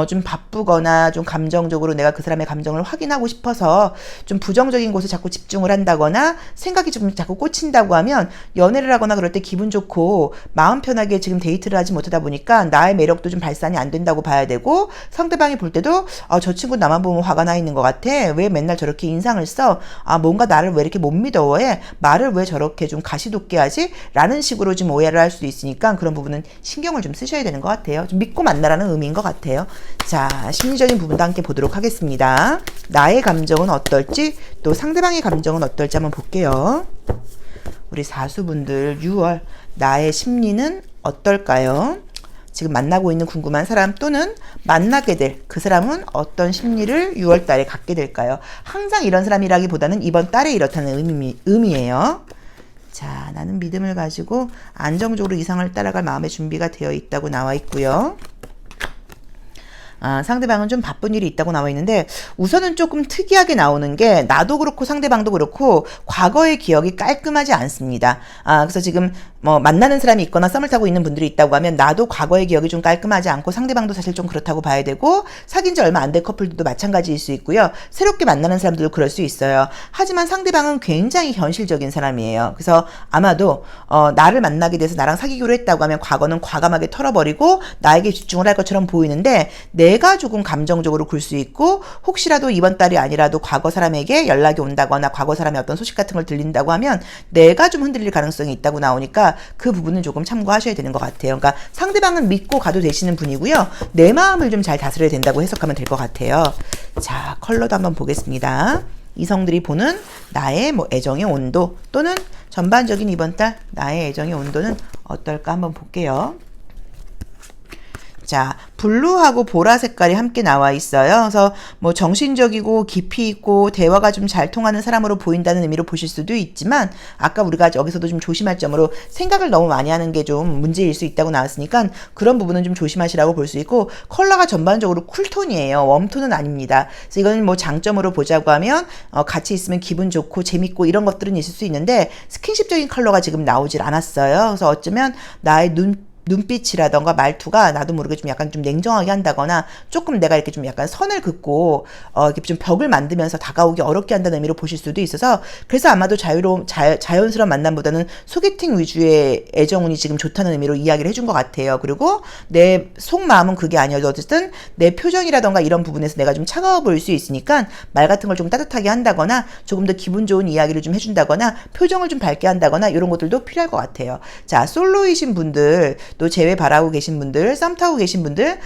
좀 바쁘거나 좀 감정적으로 내가 그 사람의 감정을 확인하고 싶어서 좀 부정적인 곳에 자꾸 집중을 한다거나 생각이 좀 자꾸 꽂힌다고 하면 연애를 하거나 그럴 때 기분 좋고 마음 편하게 지금 데이트를 하지 못하다 보니까 나의 매력도 좀 발산이 안 된다고 봐야 되고 상대방이 볼 때도 저 친구 나만 보면 화가 나 있는 것 같아. 왜 맨날 저렇게 인상을 써? 뭔가 나를 왜 이렇게 못 믿어해? 말을 왜 저렇게 좀 가시돋게 하지? 라는 식으로 좀 오해를 할 수도 있으니까 그런 부분은 신경을 좀 쓰셔야 되는 것 같아요. 좀 믿고 만나라는 의미인 것 같아요. 자, 심리적인 부분도 함께 보도록 하겠습니다. 나의 감정은 어떨지 또 상대방의 감정은 어떨지 한번 볼게요. 우리 사수분들 6월 나의 심리는 어떨까요? 지금 만나고 있는 궁금한 사람 또는 만나게 될 그 사람은 어떤 심리를 6월 달에 갖게 될까요? 항상 이런 사람이라기보다는 이번 달에 이렇다는 의미예요. 자, 나는 믿음을 가지고 안정적으로 이상을 따라갈 마음의 준비가 되어 있다고 나와 있고요. 상대방은 좀 바쁜 일이 있다고 나와 있는데 우선은 조금 특이하게 나오는 게 나도 그렇고 상대방도 그렇고 과거의 기억이 깔끔하지 않습니다. 그래서 지금 만나는 사람이 있거나 썸을 타고 있는 분들이 있다고 하면 나도 과거의 기억이 좀 깔끔하지 않고 상대방도 사실 좀 그렇다고 봐야 되고 사귄 지 얼마 안 된 커플들도 마찬가지일 수 있고요. 새롭게 만나는 사람들도 그럴 수 있어요. 하지만 상대방은 굉장히 현실적인 사람이에요. 그래서 아마도 나를 만나게 돼서 나랑 사귀기로 했다고 하면 과거는 과감하게 털어버리고 나에게 집중을 할 것처럼 보이는데 내가 조금 감정적으로 굴 수 있고 혹시라도 이번 달이 아니라도 과거 사람에게 연락이 온다거나 과거 사람의 어떤 소식 같은 걸 들린다고 하면 내가 좀 흔들릴 가능성이 있다고 나오니까 그 부분은 조금 참고하셔야 되는 것 같아요. 그러니까 상대방은 믿고 가도 되시는 분이고요. 내 마음을 좀 잘 다스려야 된다고 해석하면 될 것 같아요. 자, 컬러도 한번 보겠습니다. 이성들이 보는 나의 뭐 애정의 온도 또는 전반적인 이번 달 나의 애정의 온도는 어떨까 한번 볼게요. 자, 블루하고 보라 색깔이 함께 나와 있어요. 그래서 뭐 정신적이고 깊이 있고 대화가 좀 잘 통하는 사람으로 보인다는 의미로 보실 수도 있지만 아까 우리가 여기서도 좀 조심할 점으로 생각을 너무 많이 하는 게 좀 문제일 수 있다고 나왔으니까 그런 부분은 좀 조심하시라고 볼 수 있고 컬러가 전반적으로 쿨톤이에요. 웜톤은 아닙니다. 그래서 이거는 뭐 장점으로 보자고 하면 같이 있으면 기분 좋고 재밌고 이런 것들은 있을 수 있는데 스킨십적인 컬러가 지금 나오질 않았어요. 그래서 어쩌면 나의 눈빛이라던가 말투가 나도 모르게 좀 약간 좀 냉정하게 한다거나 조금 내가 이렇게 좀 약간 선을 긋고 이렇게 좀 벽을 만들면서 다가오기 어렵게 한다는 의미로 보실 수도 있어서 그래서 아마도 자연스러운 만남보다는 소개팅 위주의 애정운이 지금 좋다는 의미로 이야기를 해준 것 같아요. 그리고 내 속마음은 그게 아니어도 어쨌든 내 표정이라던가 이런 부분에서 내가 좀 차가워 보일 수 있으니까 말 같은 걸 좀 따뜻하게 한다거나 조금 더 기분 좋은 이야기를 좀 해준다거나 표정을 좀 밝게 한다거나 이런 것들도 필요할 것 같아요. 자, 솔로이신 분들 또 재회 바라고 계신 분들, 썸 타고 계신 분들,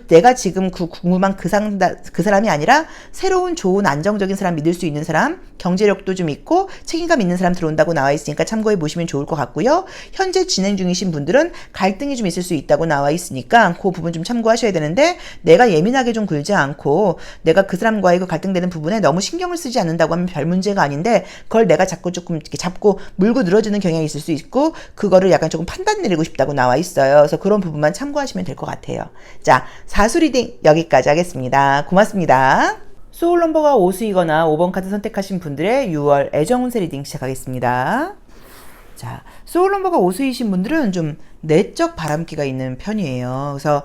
내가 지금 궁금한 그 사람이 아니라 새로운 좋은 안정적인 사람 믿을 수 있는 사람, 경제력도 좀 있고 책임감 있는 사람 들어온다고 나와 있으니까 참고해 보시면 좋을 것 같고요. 현재 진행 중이신 분들은 갈등이 좀 있을 수 있다고 나와 있으니까 그 부분 좀 참고하셔야 되는데 내가 예민하게 좀 굴지 않고 내가 그 사람과의 그 갈등되는 부분에 너무 신경을 쓰지 않는다고 하면 별 문제가 아닌데 그걸 내가 자꾸 조금 이렇게 잡고 물고 늘어지는 경향이 있을 수 있고 그거를 약간 조금 판단 내리고 싶다고 나와 있어요. 그래서 그런 부분만 참고하시면 될 것 같아요. 자, 사수 리딩 여기까지 하겠습니다. 고맙습니다. 소울 넘버가 5수이거나 5번 카드 선택하신 분들의 6월 애정운세 리딩 시작하겠습니다. 자, 소울 넘버가 5수이신 분들은 좀 내적 바람기가 있는 편이에요. 그래서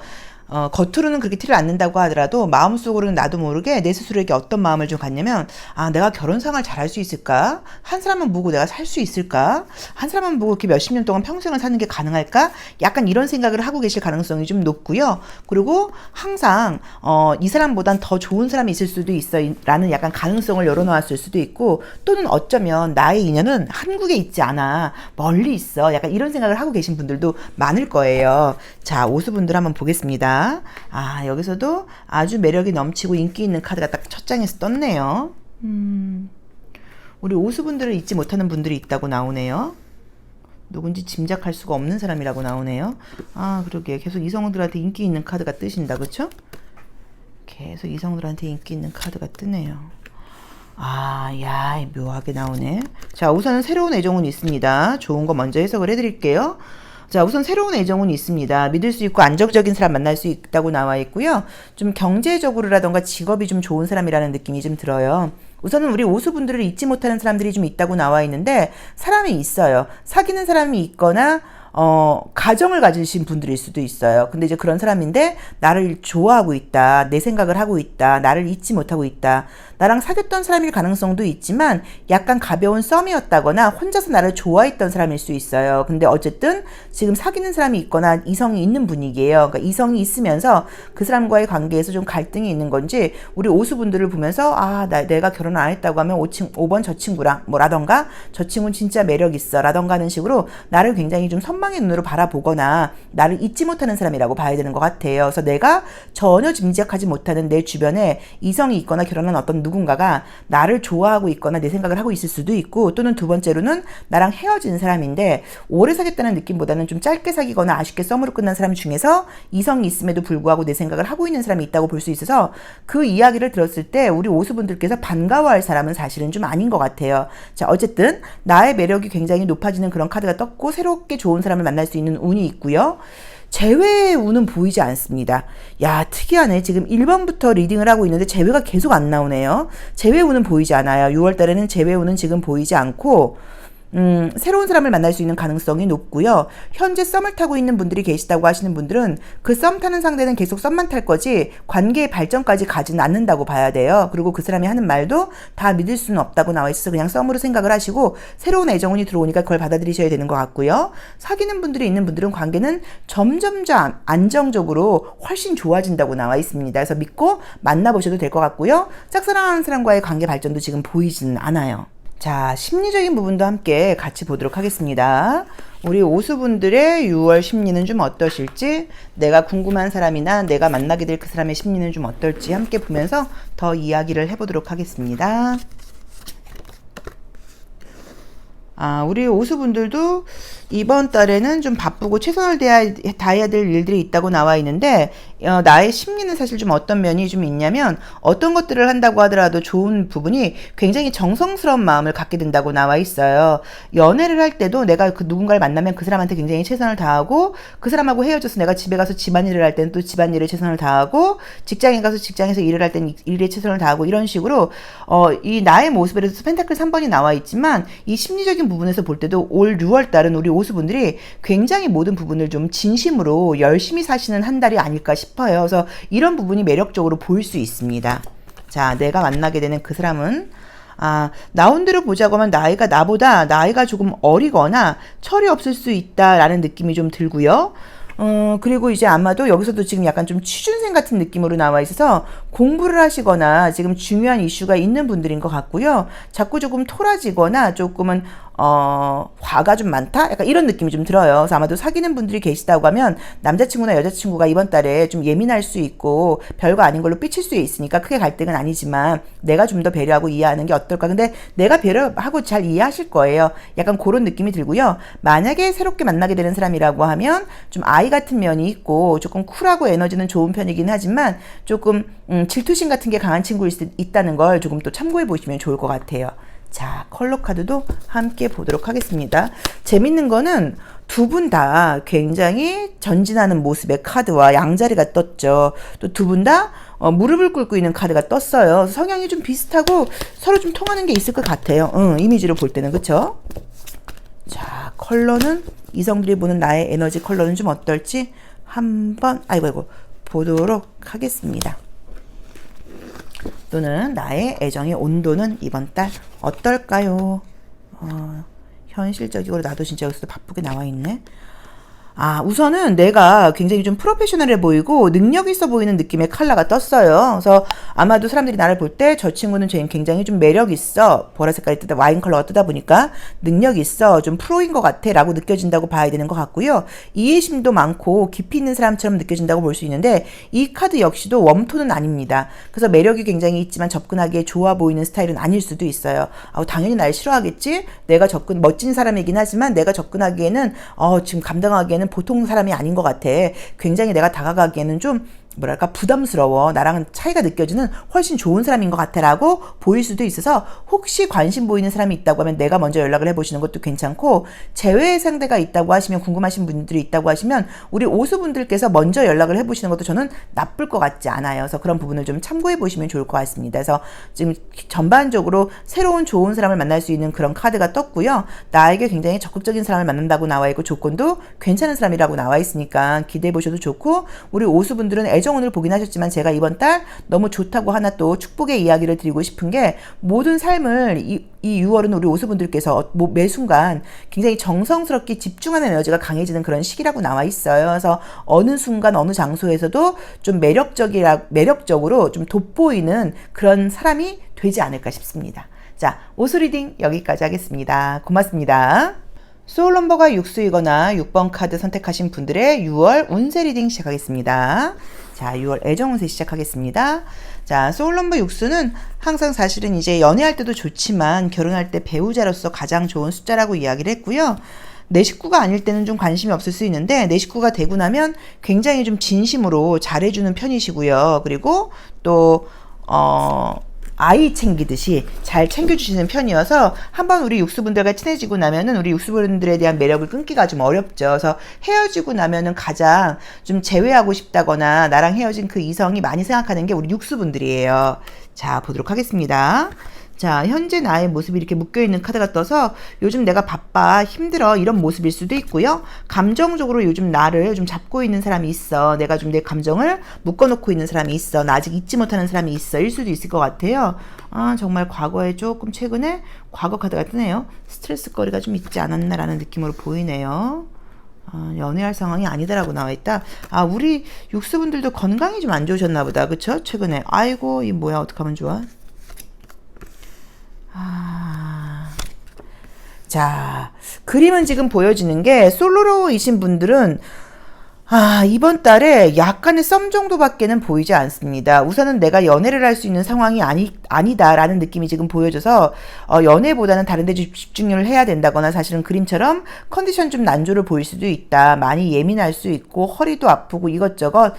겉으로는 그렇게 티를 안 낸다고 하더라도 마음속으로는 나도 모르게 내 스스로에게 어떤 마음을 좀 갖냐면 내가 결혼 생활 잘할 수 있을까? 한 사람만 보고 내가 살 수 있을까? 한 사람만 보고 이렇게 몇십 년 동안 평생을 사는 게 가능할까? 약간 이런 생각을 하고 계실 가능성이 좀 높고요. 그리고 항상 이 사람보단 더 좋은 사람이 있을 수도 있어 라는 약간 가능성을 열어놓았을 수도 있고 또는 어쩌면 나의 인연은 한국에 있지 않아 멀리 있어 약간 이런 생각을 하고 계신 분들도 많을 거예요. 자, 오수분들 한번 보겠습니다. 여기서도 아주 매력이 넘치고 인기 있는 카드가 딱 첫 장에서 떴네요. 우리 오수분들을 잊지 못하는 분들이 있다고 나오네요. 누군지 짐작할 수가 없는 사람이라고 나오네요. 그러게 계속 이성들한테 인기 있는 카드가 뜨신다. 그쵸? 계속 이성들한테 인기 있는 카드가 뜨네요. 야, 묘하게 나오네. 자, 우선은 새로운 애정운이 있습니다. 좋은 거 먼저 해석을 해드릴게요. 자, 우선 새로운 애정운이 있습니다. 믿을 수 있고 안정적인 사람 만날 수 있다고 나와 있고요. 좀 경제적으로라던가 직업이 좀 좋은 사람이라는 느낌이 좀 들어요. 우선은 우리 오수분들을 잊지 못하는 사람들이 좀 있다고 나와 있는데 사람이 있어요. 사귀는 사람이 있거나 가정을 가지신 분들일 수도 있어요. 근데 이제 그런 사람인데 나를 좋아하고 있다. 내 생각을 하고 있다. 나를 잊지 못하고 있다. 나랑 사귀었던 사람일 가능성도 있지만 약간 가벼운 썸이었다거나 혼자서 나를 좋아했던 사람일 수 있어요. 근데 어쨌든 지금 사귀는 사람이 있거나 이성이 있는 분위기예요. 그러니까 이성이 있으면서 그 사람과의 관계에서 좀 갈등이 있는 건지 우리 오수분들을 보면서 내가 결혼 안 했다고 하면 5번 저 친구랑 뭐라던가 저 친구는 진짜 매력 있어 라던가 하는 식으로 나를 굉장히 좀 선망의 눈으로 바라보거나 나를 잊지 못하는 사람이라고 봐야 되는 것 같아요. 그래서 내가 전혀 짐작하지 못하는 내 주변에 이성이 있거나 결혼한 어떤 누군가가 나를 좋아하고 있거나 내 생각을 하고 있을 수도 있고 또는 두 번째로는 나랑 헤어진 사람인데 오래 사귀었다는 느낌보다는 좀 짧게 사귀거나 아쉽게 썸으로 끝난 사람 중에서 이성이 있음에도 불구하고 내 생각을 하고 있는 사람이 있다고 볼 수 있어서 그 이야기를 들었을 때 우리 오수분들께서 반가워할 사람은 사실은 좀 아닌 것 같아요. 자, 어쨌든 나의 매력이 굉장히 높아지는 그런 카드가 떴고 새롭게 좋은 사람을 만날 수 있는 운이 있고요. 재회의 운은 보이지 않습니다. 야, 특이하네. 지금 1번부터 리딩을 하고 있는데 재회가 계속 안 나오네요. 재회 운은 보이지 않아요. 6월 달에는 재회 운은 지금 보이지 않고 새로운 사람을 만날 수 있는 가능성이 높고요. 현재 썸을 타고 있는 분들이 계시다고 하시는 분들은 그 썸 타는 상대는 계속 썸만 탈 거지 관계의 발전까지 가지는 않는다고 봐야 돼요. 그리고 그 사람이 하는 말도 다 믿을 수는 없다고 나와 있어서 그냥 썸으로 생각을 하시고 새로운 애정운이 들어오니까 그걸 받아들이셔야 되는 것 같고요. 사귀는 분들이 있는 분들은 관계는 점점점 안정적으로 훨씬 좋아진다고 나와 있습니다. 그래서 믿고 만나보셔도 될 것 같고요. 짝사랑하는 사람과의 관계 발전도 지금 보이지는 않아요. 자, 심리적인 부분도 함께 같이 보도록 하겠습니다. 우리 오수분들의 6월 심리는 좀 어떠실지, 내가 궁금한 사람이나 내가 만나게 될 그 사람의 심리는 좀 어떨지 함께 보면서 더 이야기를 해보도록 하겠습니다. 우리 오수분들도 이번 달에는 좀 바쁘고 최선을 다해야 될 일들이 있다고 나와 있는데, 나의 심리는 사실 좀 어떤 면이 좀 있냐면, 어떤 것들을 한다고 하더라도 좋은 부분이 굉장히 정성스러운 마음을 갖게 된다고 나와 있어요. 연애를 할 때도 내가 그 누군가를 만나면 그 사람한테 굉장히 최선을 다하고, 그 사람하고 헤어져서 내가 집에 가서 집안일을 할 때는 또 집안일에 최선을 다하고, 직장에 가서 직장에서 일을 할 때는 일에 최선을 다하고, 이런 식으로 이 나의 모습에서 펜타클 3번이 나와 있지만, 이 심리적인 부분에서 볼 때도 올 6월 달은 우리 오수분들이 굉장히 모든 부분을 좀 진심으로 열심히 사시는 한 달이 아닐까 싶어요. 그래서 이런 부분이 매력적으로 보일 수 있습니다. 자, 내가 만나게 되는 그 사람은 나온대로 보자고 하면 나보다 나이가 조금 어리거나 철이 없을 수 있다라는 느낌이 좀 들고요. 그리고 이제 아마도 여기서도 지금 약간 좀 취준생 같은 느낌으로 나와 있어서 공부를 하시거나 지금 중요한 이슈가 있는 분들인 것 같고요. 자꾸 조금 토라지거나 조금은 화가 좀 많다? 약간 이런 느낌이 좀 들어요. 그래서 아마도 사귀는 분들이 계시다고 하면 남자친구나 여자친구가 이번 달에 좀 예민할 수 있고 별거 아닌 걸로 삐칠 수 있으니까 크게 갈등은 아니지만 내가 좀 더 배려하고 이해하는 게 어떨까. 근데 내가 배려하고 잘 이해하실 거예요. 약간 그런 느낌이 들고요. 만약에 새롭게 만나게 되는 사람이라고 하면 좀 아이 같은 면이 있고 조금 쿨하고 에너지는 좋은 편이긴 하지만 조금 질투심 같은 게 강한 친구일 수 있다는 걸 조금 또 참고해 보시면 좋을 것 같아요. 자, 컬러 카드도 함께 보도록 하겠습니다. 재밌는 거는 두 분 다 굉장히 전진하는 모습의 카드와 양자리가 떴죠. 또 두 분 다 무릎을 꿇고 있는 카드가 떴어요. 성향이 좀 비슷하고 서로 좀 통하는 게 있을 것 같아요. 이미지로 볼 때는. 그쵸? 자, 컬러는 이성들이 보는 나의 에너지 컬러는 좀 어떨지 한번 보도록 하겠습니다. 또는 나의 애정의 온도는 이번 달 어떨까요? 현실적으로 나도 진짜 여기서 바쁘게 나와 있네. 우선은 내가 굉장히 좀 프로페셔널해 보이고 능력 있어 보이는 느낌의 컬러가 떴어요. 그래서 아마도 사람들이 나를 볼 때 저 친구는 굉장히 좀 매력 있어. 보라 색깔이 뜨다 와인 컬러가 뜨다 보니까 능력 있어. 좀 프로인 것 같아 라고 느껴진다고 봐야 되는 것 같고요. 이해심도 많고 깊이 있는 사람처럼 느껴진다고 볼 수 있는데 이 카드 역시도 웜톤은 아닙니다. 그래서 매력이 굉장히 있지만 접근하기에 좋아 보이는 스타일은 아닐 수도 있어요. 당연히 날 싫어하겠지? 내가 멋진 사람이긴 하지만 내가 접근하기에는 지금 감당하기에는 보통 사람이 아닌 것 같아. 굉장히 내가 다가가기에는 좀 뭐랄까 부담스러워. 나랑은 차이가 느껴지는 훨씬 좋은 사람인 것 같아라고 보일 수도 있어서 혹시 관심 보이는 사람이 있다고 하면 내가 먼저 연락을 해보시는 것도 괜찮고 제외의 상대가 있다고 하시면 궁금하신 분들이 있다고 하시면 우리 오수분들께서 먼저 연락을 해보시는 것도 저는 나쁠 것 같지 않아요. 그래서 그런 부분을 좀 참고해 보시면 좋을 것 같습니다. 그래서 지금 전반적으로 새로운 좋은 사람을 만날 수 있는 그런 카드가 떴고요. 나에게 굉장히 적극적인 사람을 만난다고 나와 있고 조건도 괜찮은 사람이라고 나와 있으니까 기대해 보셔도 좋고 우리 오수분들은 애정운을 보긴 하셨지만 제가 이번 달 너무 좋다고 하나 또 축복의 이야기를 드리고 싶은 게 모든 삶을 이 6월은 우리 오수분들께서 매 순간 굉장히 정성스럽게 집중하는 에너지가 강해지는 그런 시기라고 나와 있어요. 그래서 어느 순간 어느 장소에서도 좀 매력적으로 좀 돋보이는 그런 사람이 되지 않을까 싶습니다. 자, 오수 리딩 여기까지 하겠습니다. 고맙습니다. 소울 넘버가 6수이거나 6번 카드 선택하신 분들의 6월 운세 리딩 시작하겠습니다. 자, 6월 애정 운세 시작하겠습니다. 자, 소울 넘버 6수는 항상 사실은 이제 연애할 때도 좋지만 결혼할 때 배우자로서 가장 좋은 숫자라고 이야기를 했고요. 내 식구가 아닐 때는 좀 관심이 없을 수 있는데 내 식구가 되고 나면 굉장히 좀 진심으로 잘해주는 편이시고요. 그리고 또 아이 챙기듯이 잘 챙겨주시는 편이어서 한번 우리 육수분들과 친해지고 나면은 우리 육수분들에 대한 매력을 끊기가 좀 어렵죠. 그래서 헤어지고 나면은 가장 좀 제외하고 싶다거나 나랑 헤어진 그 이성이 많이 생각하는 게 우리 육수분들이에요. 자, 보도록 하겠습니다. 자, 현재 나의 모습이 이렇게 묶여있는 카드가 떠서 요즘 내가 바빠, 힘들어 이런 모습일 수도 있고요. 감정적으로 요즘 나를 좀 잡고 있는 사람이 있어. 내가 좀 내 감정을 묶어놓고 있는 사람이 있어. 나 아직 잊지 못하는 사람이 있어. 일 수도 있을 것 같아요. 정말 과거에 조금 최근에 과거 카드가 뜨네요. 스트레스 거리가 좀 있지 않았나라는 느낌으로 보이네요. 연애할 상황이 아니다라고 나와있다. 우리 육수분들도 건강이 좀 안 좋으셨나 보다. 그쵸? 최근에. 아이고, 이 뭐야. 어떡하면 좋아? 자, 그림은 지금 보여지는 게 솔로로이신 분들은 이번 달에 약간의 썸 정도밖에는 보이지 않습니다. 우선은 내가 연애를 할 수 있는 상황이 아니다라는 느낌이 지금 보여져서, 연애보다는 다른 데 집중을 해야 된다거나 사실은 그림처럼 컨디션 좀 난조를 보일 수도 있다. 많이 예민할 수 있고, 허리도 아프고 이것저것,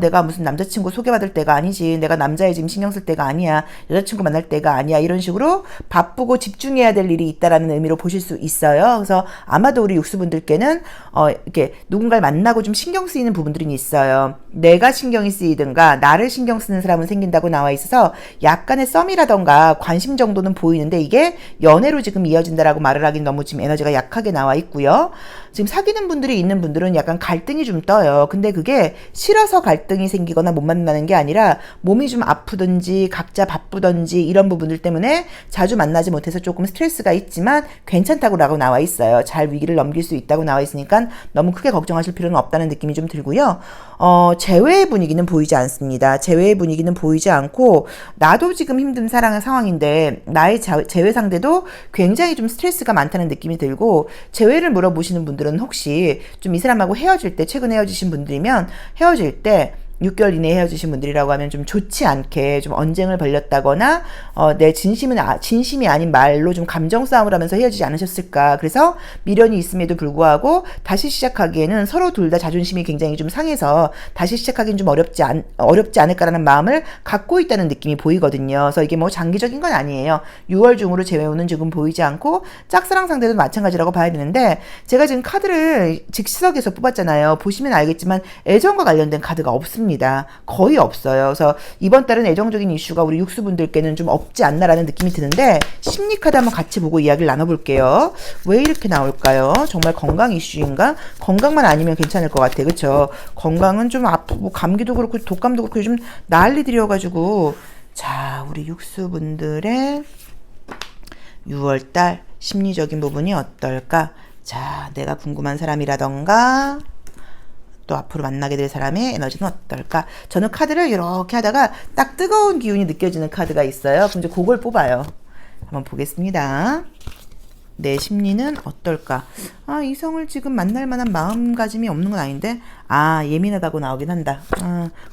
내가 무슨 남자친구 소개받을 때가 아니지. 내가 남자에 지금 신경 쓸 때가 아니야. 여자친구 만날 때가 아니야. 이런 식으로 바쁘고 집중해야 될 일이 있다라는 의미로 보실 수 있어요. 그래서 아마도 우리 육수분들께는, 이렇게 누군가를 만나고 좀 신경 쓰이는 부분들이 있어요. 내가 신경이 쓰이든가 나를 신경 쓰는 사람은 생긴다고 나와 있어서 약간의 썸이라던가 관심 정도는 보이는데 이게 연애로 지금 이어진다라고 말을 하긴 너무 지금 에너지가 약하게 나와 있고요. 지금 사귀는 분들이 있는 분들은 약간 갈등이 좀 떠요. 근데 그게 싫어서 갈등이 생기거나 못 만나는 게 아니라 몸이 좀 아프든지 각자 바쁘든지 이런 부분들 때문에 자주 만나지 못해서 조금 스트레스가 있지만 괜찮다고 나와 있어요. 잘 위기를 넘길 수 있다고 나와 있으니까 너무 크게 걱정하실 필요는 없다는 느낌이 좀 들고요. 재회의 분위기는 보이지 않습니다. 재회의 분위기는 보이지 않고 나도 지금 힘든 사랑의 상황인데 나의 재회 상대도 굉장히 좀 스트레스가 많다는 느낌이 들고 재회를 물어보시는 분들은 혹시 좀 이 사람하고 헤어질 때 최근 헤어지신 분들이면 헤어질 때 6개월 이내에 헤어지신 분들이라고 하면 좀 좋지 않게 좀 언쟁을 벌였다거나 내 진심이 아닌 말로 좀 감정 싸움을 하면서 헤어지지 않으셨을까. 그래서 미련이 있음에도 불구하고 다시 시작하기에는 서로 둘 다 자존심이 굉장히 좀 상해서 다시 시작하기는 좀 어렵지 않을까라는 마음을 갖고 있다는 느낌이 보이거든요. 그래서 이게 뭐 장기적인 건 아니에요. 6월 중으로 재회오는 지금 보이지 않고 짝사랑 상대도 마찬가지라고 봐야 되는데 제가 지금 카드를 직시석에서 뽑았잖아요. 보시면 알겠지만 애정과 관련된 카드가 없습니다. 거의 없어요. 그래서 이번 달은 애정적인 이슈가 우리 육수분들께는 좀 없지 않나라는 느낌이 드는데 심리 카드 한번 같이 보고 이야기를 나눠볼게요. 왜 이렇게 나올까요? 정말 건강 이슈인가? 건강만 아니면 괜찮을 것 같아. 그쵸? 건강은 좀 아프고 감기도 그렇고 독감도 그렇고 요즘 난리들이어가지고 자 우리 육수분들의 6월달 심리적인 부분이 어떨까? 자 내가 궁금한 사람이라던가 또 앞으로 만나게 될 사람의 에너지는 어떨까? 저는 카드를 이렇게 하다가 딱 뜨거운 기운이 느껴지는 카드가 있어요. 그럼 이제 그걸 뽑아요. 한번 보겠습니다. 내 심리는 어떨까? 이성을 지금 만날 만한 마음가짐이 없는 건 아닌데 예민하다고 나오긴 한다.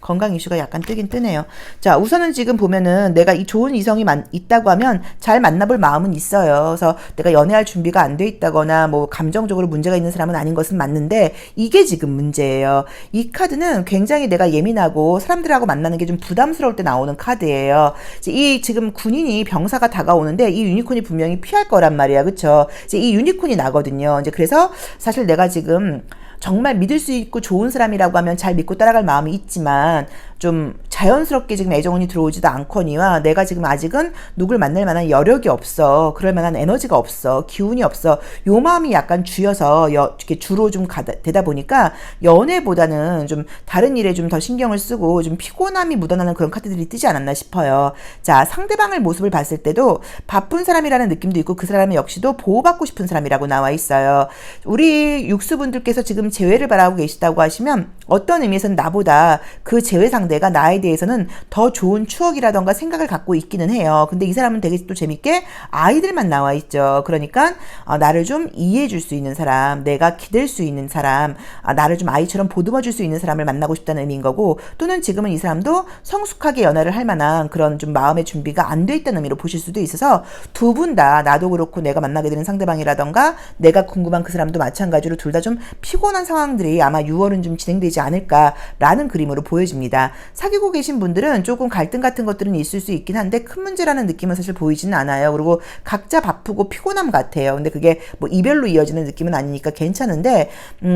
건강 이슈가 약간 뜨긴 뜨네요. 자 우선은 지금 보면은 내가 이 좋은 이성이 있다고 하면 잘 만나볼 마음은 있어요. 그래서 내가 연애할 준비가 안 돼 있다거나 뭐 감정적으로 문제가 있는 사람은 아닌 것은 맞는데 이게 지금 문제예요. 이 카드는 굉장히 내가 예민하고 사람들하고 만나는 게 좀 부담스러울 때 나오는 카드예요. 이 지금 군인이 병사가 다가오는데 이 유니콘이 분명히 피할 거란 말이야. 그쵸? 이제 이 유니콘이 나거든요. 이제 그래서 사실 내가 지금 정말 믿을 수 있고 좋은 사람이라고 하면 잘 믿고 따라갈 마음이 있지만 좀 자연스럽게 지금 애정운이 들어오지도 않거니와 내가 지금 아직은 누굴 만날 만한 여력이 없어. 그럴 만한 에너지가 없어. 기운이 없어. 요 마음이 약간 주여서 이렇게 주로 좀 되다 보니까 연애보다는 좀 다른 일에 좀 더 신경을 쓰고 좀 피곤함이 묻어나는 그런 카드들이 뜨지 않았나 싶어요. 자 상대방의 모습을 봤을 때도 바쁜 사람이라는 느낌도 있고 그 사람은 역시도 보호받고 싶은 사람이라고 나와 있어요. 우리 육수분들께서 지금 재회를 바라고 계시다고 하시면 어떤 의미에서는 나보다 그 재회 상대가 나에 대해서는 더 좋은 추억이라던가 생각을 갖고 있기는 해요. 근데 이 사람은 되게 또 재밌게 아이들만 나와 있죠. 그러니까 나를 좀 이해해 줄 수 있는 사람, 내가 기댈 수 있는 사람, 나를 좀 아이처럼 보듬어 줄 수 있는 사람을 만나고 싶다는 의미인 거고 또는 지금은 이 사람도 성숙하게 연애를 할 만한 그런 좀 마음의 준비가 안 돼 있다는 의미로 보실 수도 있어서 두 분 다 나도 그렇고 내가 만나게 되는 상대방이라던가 내가 궁금한 그 사람도 마찬가지로 둘 다 좀 피곤한 상황들이 아마 6월은 좀 진행되지 않을까라는 그림으로 보여집니다. 사귀고 계신 분들은 조금 갈등 같은 것들은 있을 수 있긴 한데 큰 문제라는 느낌은 사실 보이지는 않아요. 그리고 각자 바쁘고 피곤함 같아요. 근데 그게 뭐 이별로 이어지는 느낌은 아니니까 괜찮은데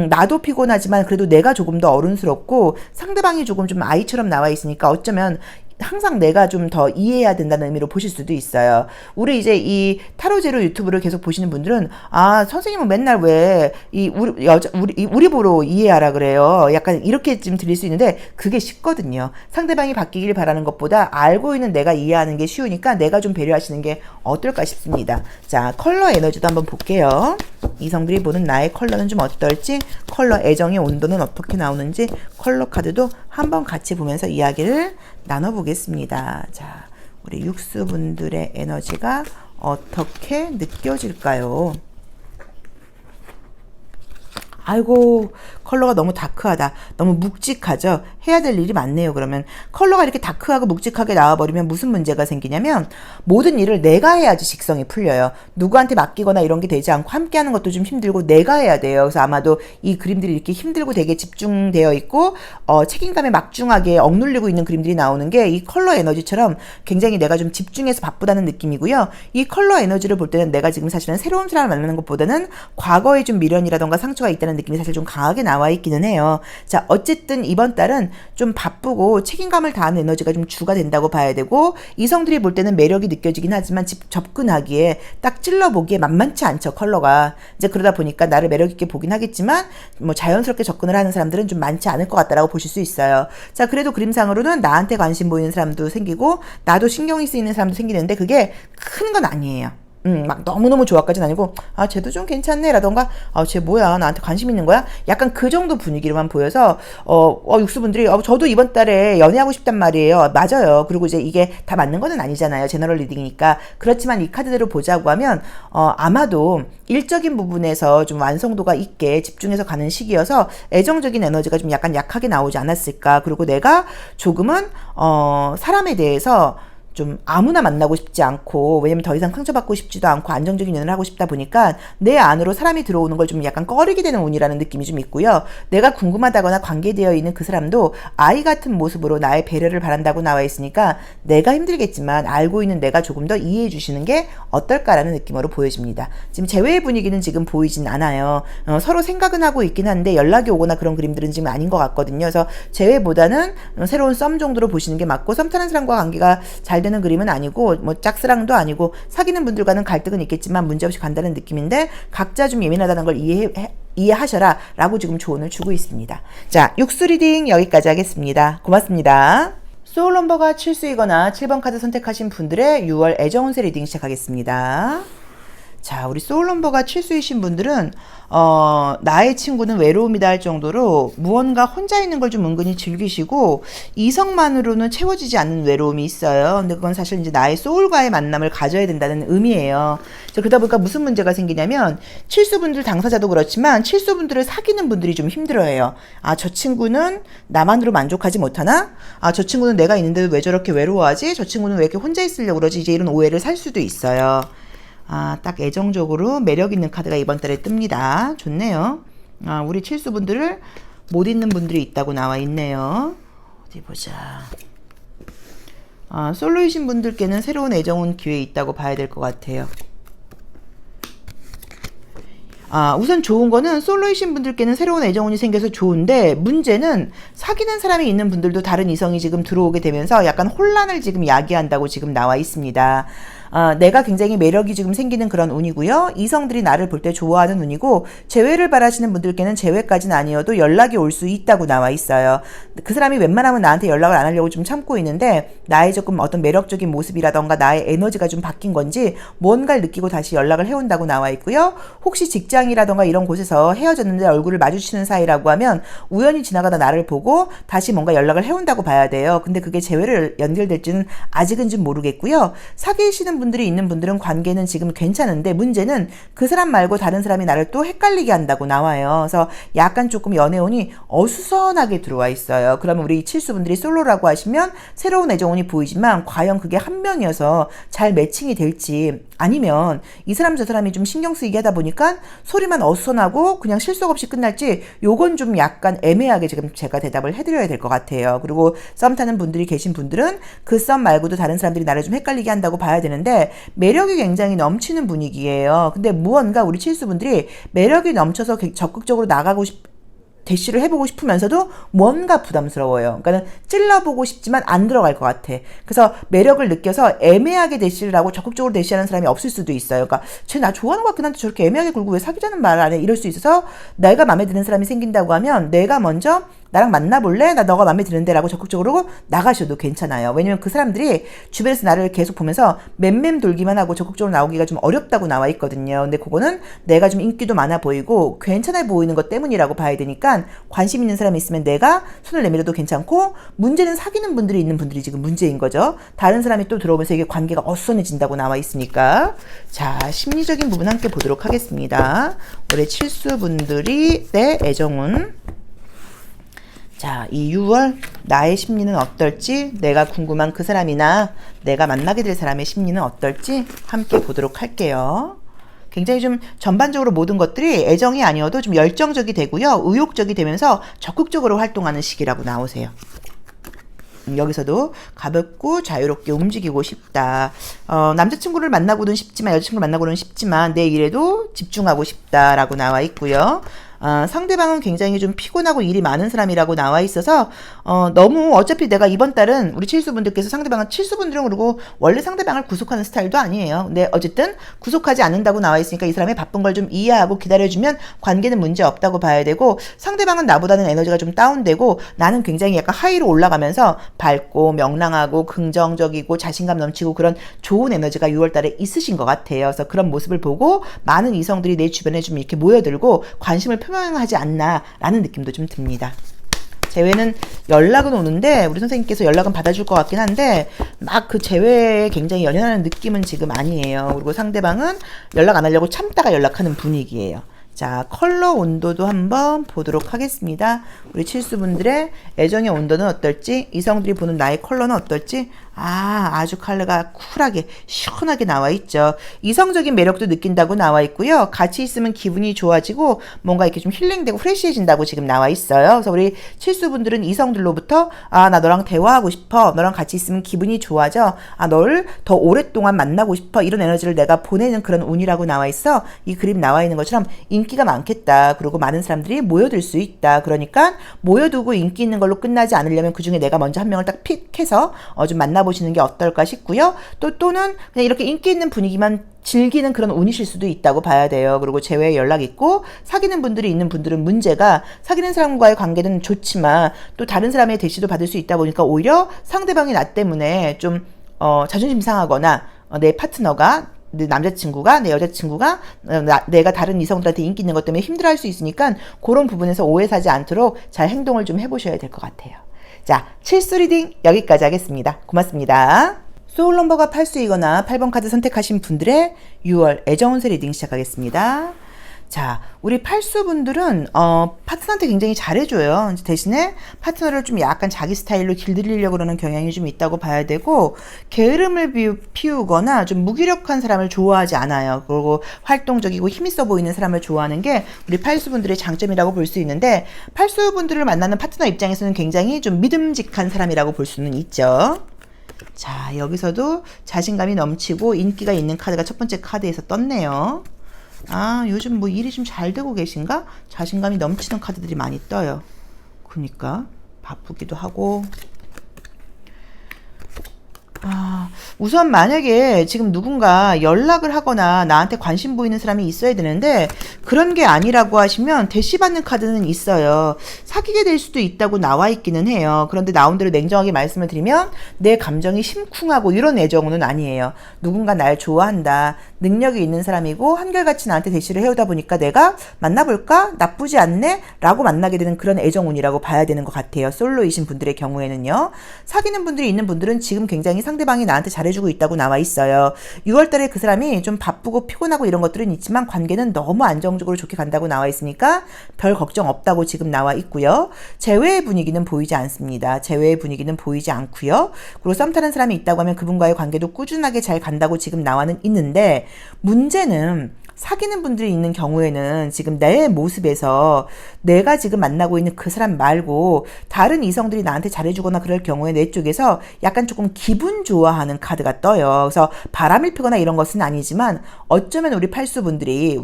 나도 피곤하지만 그래도 내가 조금 더 어른스럽고 상대방이 조금 좀 아이처럼 나와 있으니까 어쩌면 항상 내가 좀 더 이해해야 된다는 의미로 보실 수도 있어요. 우리 이제 이 타로제로 유튜브를 계속 보시는 분들은 선생님은 맨날 왜 우리 보러 이해하라 그래요. 약간 이렇게 좀 들릴 수 있는데 그게 쉽거든요. 상대방이 바뀌길 바라는 것보다 알고 있는 내가 이해하는 게 쉬우니까 내가 좀 배려하시는 게 어떨까 싶습니다. 자 컬러 에너지도 한번 볼게요. 이성들이 보는 나의 컬러는 좀 어떨지, 컬러 애정의 온도는 어떻게 나오는지 컬러 카드도 한번 같이 보면서 이야기를 나눠보겠습니다. 자, 우리 육수분들의 에너지가 어떻게 느껴질까요? 아이고 컬러가 너무 다크하다, 너무 묵직하죠. 해야 될 일이 많네요. 그러면 컬러가 이렇게 다크하고 묵직하게 나와버리면 무슨 문제가 생기냐면 모든 일을 내가 해야지 직성이 풀려요. 누구한테 맡기거나 이런 게 되지 않고 함께하는 것도 좀 힘들고 내가 해야 돼요. 그래서 아마도 이 그림들이 이렇게 힘들고 되게 집중되어 있고 책임감에 막중하게 억눌리고 있는 그림들이 나오는 게 이 컬러 에너지처럼 굉장히 내가 좀 집중해서 바쁘다는 느낌이고요. 이 컬러 에너지를 볼 때는 내가 지금 사실은 새로운 사람을 만나는 것보다는 과거에 좀 미련이라던가 상처가 있다는 느낌이 사실 좀 강하게 나와 있기는 해요. 자, 어쨌든 이번 달은 좀 바쁘고 책임감을 다하는 에너지가 좀 주가 된다고 봐야 되고, 이성들이 볼 때는 매력이 느껴지긴 하지만 접근하기에 딱 찔러보기에 만만치 않죠, 컬러가. 이제 그러다 보니까 나를 매력 있게 보긴 하겠지만 뭐 자연스럽게 접근을 하는 사람들은 좀 많지 않을 것 같다라고 보실 수 있어요. 자, 그래도 그림상으로는 나한테 관심 보이는 사람도 생기고 나도 신경이 쓰이는 사람도 생기는데 그게 큰 건 아니에요. 막 너무너무 좋아까지는 아니고, 아, 쟤도 좀 괜찮네 라던가, 아, 쟤 뭐야, 나한테 관심 있는 거야? 약간 그 정도 분위기로만 보여서, 육수분들이, 저도 이번 달에 연애하고 싶단 말이에요. 맞아요. 그리고 이제 이게 다 맞는 건 아니잖아요. 제너럴 리딩이니까. 그렇지만 이 카드대로 보자고 하면, 아마도 일적인 부분에서 좀 완성도가 있게 집중해서 가는 시기여서 애정적인 에너지가 좀 약간 약하게 나오지 않았을까. 그리고 내가 조금은, 사람에 대해서 좀 아무나 만나고 싶지 않고, 왜냐면 더 이상 상처받고 싶지도 않고 안정적인 연애를 하고 싶다 보니까 내 안으로 사람이 들어오는 걸 좀 약간 꺼리게 되는 운이라는 느낌이 좀 있고요. 내가 궁금하다거나 관계되어 있는 그 사람도 아이 같은 모습으로 나의 배려를 바란다고 나와 있으니까 내가 힘들겠지만 알고 있는 내가 조금 더 이해해 주시는 게 어떨까라는 느낌으로 보여집니다. 지금 재회의 분위기는 지금 보이진 않아요. 서로 생각은 하고 있긴 한데 연락이 오거나 그런 그림들은 지금 아닌 것 같거든요. 그래서 재회보다는 새로운 썸 정도로 보시는 게 맞고, 썸 타는 사람과 관계가 잘 되는 그림은 아니고 뭐 짝사랑도 아니고 사귀는 분들과는 갈등은 있겠지만 문제없이 간다는 느낌인데, 각자 좀 예민하다는 걸 이해하셔라 라고 지금 조언을 주고 있습니다. 자, 육수 리딩 여기까지 하겠습니다. 고맙습니다. 소울 넘버가 7수이거나 7번 카드 선택하신 분들의 6월 애정운세 리딩 시작하겠습니다. 자, 우리 소울 넘버가 7수이신 분들은 나의 친구는 외로움이다 할 정도로 무언가 혼자 있는 걸 좀 은근히 즐기시고 이성만으로는 채워지지 않는 외로움이 있어요. 근데 그건 사실 이제 나의 소울과의 만남을 가져야 된다는 의미예요. 자, 그러다 보니까 무슨 문제가 생기냐면, 칠수분들 당사자도 그렇지만 칠수분들을 사귀는 분들이 좀 힘들어해요. 아, 저 친구는 나만으로 만족하지 못하나? 아, 저 친구는 내가 있는데도 왜 저렇게 외로워하지? 저 친구는 왜 이렇게 혼자 있으려고 그러지? 이제 이런 오해를 살 수도 있어요. 아, 딱 애정적으로 매력 있는 카드가 이번 달에 뜹니다. 좋네요. 아, 우리 칠수분들을 못 잊는 분들이 있다고 나와 있네요. 어디 보자. 아, 솔로이신 분들께는 새로운 애정운 기회 있다고 봐야 될 것 같아요. 아, 우선 좋은 거는 솔로이신 분들께는 새로운 애정운이 생겨서 좋은데, 문제는 사귀는 사람이 있는 분들도 다른 이성이 지금 들어오게 되면서 약간 혼란을 지금 야기한다고 지금 나와 있습니다. 내가 굉장히 매력이 지금 생기는 그런 운이고요. 이성들이 나를 볼 때 좋아하는 운이고, 재회를 바라시는 분들께는 재회까지는 아니어도 연락이 올 수 있다고 나와 있어요. 그 사람이 웬만하면 나한테 연락을 안 하려고 좀 참고 있는데, 나의 조금 어떤 매력적인 모습이라던가 나의 에너지가 좀 바뀐 건지 뭔가를 느끼고 다시 연락을 해온다고 나와 있고요. 혹시 직장이라던가 이런 곳에서 헤어졌는데 얼굴을 마주치는 사이라고 하면 우연히 지나가다 나를 보고 다시 뭔가 연락을 해온다고 봐야 돼요. 근데 그게 재회를 연결될지는 아직은 좀 모르겠고요. 사귀시는 분들이 있는 분들은 관계는 지금 괜찮은데, 문제는 그 사람 말고 다른 사람이 나를 또 헷갈리게 한다고 나와요. 그래서 약간 조금 연애운이 어수선하게 들어와 있어요. 그러면 우리 칠수분들이 솔로라고 하시면 새로운 애정운이 보이지만 과연 그게 한 명이어서 잘 매칭이 될지, 아니면 이 사람 저 사람이 좀 신경 쓰이게 하다 보니까 소리만 어수선하고 그냥 실속 없이 끝날지, 요건 좀 약간 애매하게 지금 제가 대답을 해드려야 될 것 같아요. 그리고 썸 타는 분들이 계신 분들은 그 썸 말고도 다른 사람들이 나를 좀 헷갈리게 한다고 봐야 되는데, 매력이 굉장히 넘치는 분위기예요. 근데 무언가 우리 칠수분들이 매력이 넘쳐서 적극적으로 나가고 대시를 해보고 싶으면서도 뭔가 부담스러워요. 그러니까 찔러보고 싶지만 안 들어갈 것 같아. 그래서 매력을 느껴서 애매하게 대시를 하고 적극적으로 대시하는 사람이 없을 수도 있어요. 그러니까 쟤 나 좋아하는 것 같긴 한데 저렇게 애매하게 굴고 왜 사귀자는 말 안 해? 이럴 수 있어서 내가 마음에 드는 사람이 생긴다고 하면 내가 먼저 나랑 만나볼래? 나 너가 마음에 드는데 라고 적극적으로 나가셔도 괜찮아요. 왜냐면 그 사람들이 주변에서 나를 계속 보면서 맴맴 돌기만 하고 적극적으로 나오기가 좀 어렵다고 나와 있거든요. 근데 그거는 내가 좀 인기도 많아 보이고 괜찮아 보이는 것 때문이라고 봐야 되니까 관심 있는 사람이 있으면 내가 손을 내밀어도 괜찮고, 문제는 사귀는 분들이 있는 분들이 지금 문제인 거죠. 다른 사람이 또 들어오면서 이게 관계가 어수선해진다고 나와 있으니까. 자, 심리적인 부분 함께 보도록 하겠습니다. 올해 칠수분들이 내 애정운. 자, 이 6월 나의 심리는 어떨지, 내가 궁금한 그 사람이나 내가 만나게 될 사람의 심리는 어떨지 함께 보도록 할게요. 굉장히 좀 전반적으로 모든 것들이 애정이 아니어도 좀 열정적이 되고요. 의욕적이 되면서 적극적으로 활동하는 시기라고 나오세요. 여기서도 가볍고 자유롭게 움직이고 싶다. 남자친구를 만나고는 싶지만, 여자친구를 만나고는 싶지만 내 일에도 집중하고 싶다라고 나와 있고요. 상대방은 굉장히 좀 피곤하고 일이 많은 사람이라고 나와 있어서 너무, 어차피 내가 이번 달은 우리 칠수분들께서 상대방은, 칠수분들은 그리고 원래 상대방을 구속하는 스타일도 아니에요. 근데 어쨌든 구속하지 않는다고 나와 있으니까 이 사람의 바쁜 걸 좀 이해하고 기다려주면 관계는 문제 없다고 봐야 되고, 상대방은 나보다는 에너지가 좀 다운되고 나는 굉장히 약간 하이로 올라가면서 밝고 명랑하고 긍정적이고 자신감 넘치고 그런 좋은 에너지가 6월 달에 있으신 것 같아요. 그래서 그런 모습을 보고 많은 이성들이 내 주변에 좀 이렇게 모여들고 관심을 표명하지 않나라는 느낌도 좀 듭니다. 재회는 연락은 오는데 우리 선생님께서 연락은 받아줄 것 같긴 한데 막 그 재회에 굉장히 연연하는 느낌은 지금 아니에요. 그리고 상대방은 연락 안 하려고 참다가 연락하는 분위기예요. 자, 컬러 온도도 한번 보도록 하겠습니다. 우리 칠수분들의 애정의 온도는 어떨지, 이성들이 보는 나의 컬러는 어떨지. 아주 컬러가 쿨하게 시원하게 나와 있죠. 이성적인 매력도 느낀다고 나와 있고요. 같이 있으면 기분이 좋아지고 뭔가 이렇게 좀 힐링되고 프레시해진다고 지금 나와 있어요. 그래서 우리 칠수분들은 이성들로부터 나 너랑 대화하고 싶어, 너랑 같이 있으면 기분이 좋아져, 너를 더 오랫동안 만나고 싶어, 이런 에너지를 내가 보내는 그런 운이라고 나와 있어. 이 그림 나와 있는 것처럼 인기가 많겠다. 그리고 많은 사람들이 모여들 수 있다. 그러니까 모여두고 인기 있는 걸로 끝나지 않으려면 그 중에 내가 먼저 한 명을 딱 픽해서 좀 만나보시는 게 어떨까 싶고요. 또는 그냥 이렇게 인기 있는 분위기만 즐기는 그런 운이실 수도 있다고 봐야 돼요. 그리고 재회에 연락 있고 사귀는 분들이 있는 분들은 문제가, 사귀는 사람과의 관계는 좋지만 또 다른 사람의 대시도 받을 수 있다 보니까 오히려 상대방이 나 때문에 좀 자존심 상하거나 내 파트너가, 내 남자친구가, 내 여자친구가 내가 다른 이성들한테 인기 있는 것 때문에 힘들어할 수 있으니까 그런 부분에서 오해 사지 않도록 잘 행동을 좀 해보셔야 될 것 같아요. 자, 칠수 리딩 여기까지 하겠습니다. 고맙습니다. 소울 넘버가 8수이거나 8번 카드 선택하신 분들의 6월 애정운세 리딩 시작하겠습니다. 자, 우리 8수분들은 파트너한테 굉장히 잘해줘요. 대신에 파트너를 좀 약간 자기 스타일로 길들이려고 그러는 경향이 좀 있다고 봐야 되고, 게으름을 피우거나 좀 무기력한 사람을 좋아하지 않아요. 그리고 활동적이고 힘있어 보이는 사람을 좋아하는 게 우리 8수분들의 장점이라고 볼 수 있는데, 8수분들을 만나는 파트너 입장에서는 굉장히 좀 믿음직한 사람이라고 볼 수는 있죠. 자, 여기서도 자신감이 넘치고 인기가 있는 카드가 첫 번째 카드에서 떴네요. 요즘 뭐 일이 좀 잘 되고 계신가? 자신감이 넘치는 카드들이 많이 떠요. 그러니까 바쁘기도 하고. 우선 만약에 지금 누군가 연락을 하거나 나한테 관심 보이는 사람이 있어야 되는데 그런 게 아니라고 하시면 대시받는 카드는 있어요. 사귀게 될 수도 있다고 나와 있기는 해요. 그런데 나온 대로 냉정하게 말씀을 드리면 내 감정이 심쿵하고 이런 애정은 아니에요. 누군가 날 좋아한다, 능력이 있는 사람이고 한결같이 나한테 대시를 해오다 보니까 내가 만나볼까? 나쁘지 않네? 라고 만나게 되는 그런 애정운이라고 봐야 되는 것 같아요. 솔로이신 분들의 경우에는요. 사귀는 분들이 있는 분들은 지금 굉장히 상대방이 나한테 잘해주고 있다고 나와 있어요. 6월달에 그 사람이 좀 바쁘고 피곤하고 이런 것들은 있지만 관계는 너무 안정적으로 좋게 간다고 나와 있으니까 별 걱정 없다고 지금 나와 있고요. 재회의 분위기는 보이지 않습니다. 재회의 분위기는 보이지 않고요. 그리고 썸 타는 사람이 있다고 하면 그분과의 관계도 꾸준하게 잘 간다고 지금 나와는 있는데, 문제는 사귀는 분들이 있는 경우에는 지금 내 모습에서 내가 지금 만나고 있는 그 사람 말고 다른 이성들이 나한테 잘해주거나 그럴 경우에 내 쪽에서 약간 조금 기분 좋아하는 카드가 떠요. 그래서 바람을 피거나 이런 것은 아니지만 어쩌면 우리 팔수분들이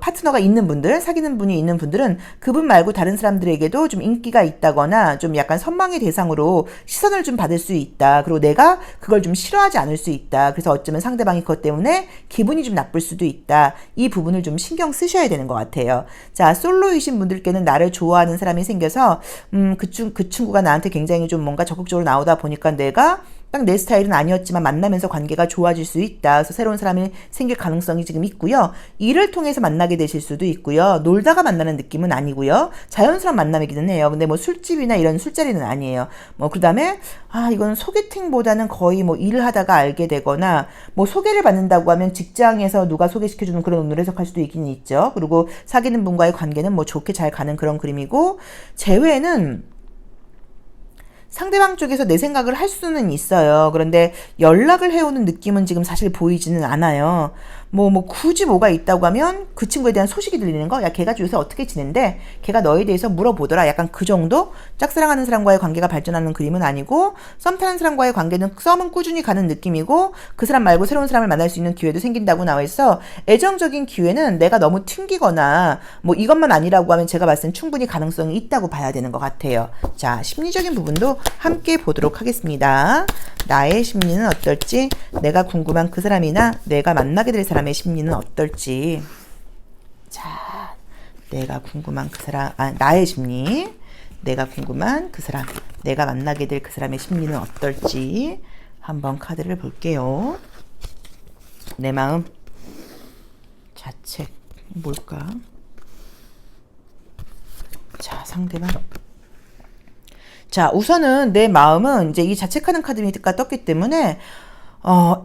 파트너가 있는 분들, 사귀는 분이 있는 분들은 그분 말고 다른 사람들에게도 좀 인기가 있다거나 좀 약간 선망의 대상으로 시선을 좀 받을 수 있다. 그리고 내가 그걸 좀 싫어하지 않을 수 있다. 그래서 어쩌면 상대방이 그것 때문에 기분이 좀 나쁠 수도 있다. 이 부분을 좀 신경 쓰셔야 되는 것 같아요. 자, 솔로이신 분들께는 나를 좋아하는 사람이 생겨서 그 친구가 나한테 굉장히 좀 뭔가 적극적으로 나오다 보니까 내가 딱 내 스타일은 아니었지만 만나면서 관계가 좋아질 수 있다. 그래서 새로운 사람이 생길 가능성이 지금 있고요. 일을 통해서 만나게 되실 수도 있고요. 놀다가 만나는 느낌은 아니고요. 자연스러운 만남이기는 해요. 근데 뭐 술집이나 이런 술자리는 아니에요. 뭐 그다음에 이건 소개팅보다는 거의 뭐 일을 하다가 알게 되거나 뭐 소개를 받는다고 하면 직장에서 누가 소개시켜주는 그런 운으로 해석할 수도 있긴 있죠. 그리고 사귀는 분과의 관계는 뭐 좋게 잘 가는 그런 그림이고, 재회는 상대방 쪽에서 내 생각을 할 수는 있어요. 그런데 연락을 해오는 느낌은 지금 사실 보이지는 않아요. 뭐 굳이 뭐가 있다고 하면 그 친구에 대한 소식이 들리는 거, 야 걔가 요새 어떻게 지낸대? 걔가 너에 대해서 물어보더라. 약간 그 정도? 짝사랑하는 사람과의 관계가 발전하는 그림은 아니고, 썸 타는 사람과의 관계는 썸은 꾸준히 가는 느낌이고, 그 사람 말고 새로운 사람을 만날 수 있는 기회도 생긴다고 나와 있어. 애정적인 기회는 내가 너무 튕기거나 뭐 이것만 아니라고 하면 제가 봤을 땐 충분히 가능성이 있다고 봐야 되는 것 같아요. 자, 심리적인 부분도 함께 보도록 하겠습니다. 나의 심리는 어떨지, 내가 궁금한 그 사람이나 내가 만나게 될 사람의 심리는 어떨지. 자, 내가 궁금한 그 사람, 나의 심리, 내가 궁금한 그 사람, 내가 만나게 될 그 사람의 심리는 어떨지 한번 카드를 볼게요. 내 마음, 자책, 뭘까? 자, 상대방. 자, 우선은 내 마음은 이제 이 자책하는 카드가 떴기 때문에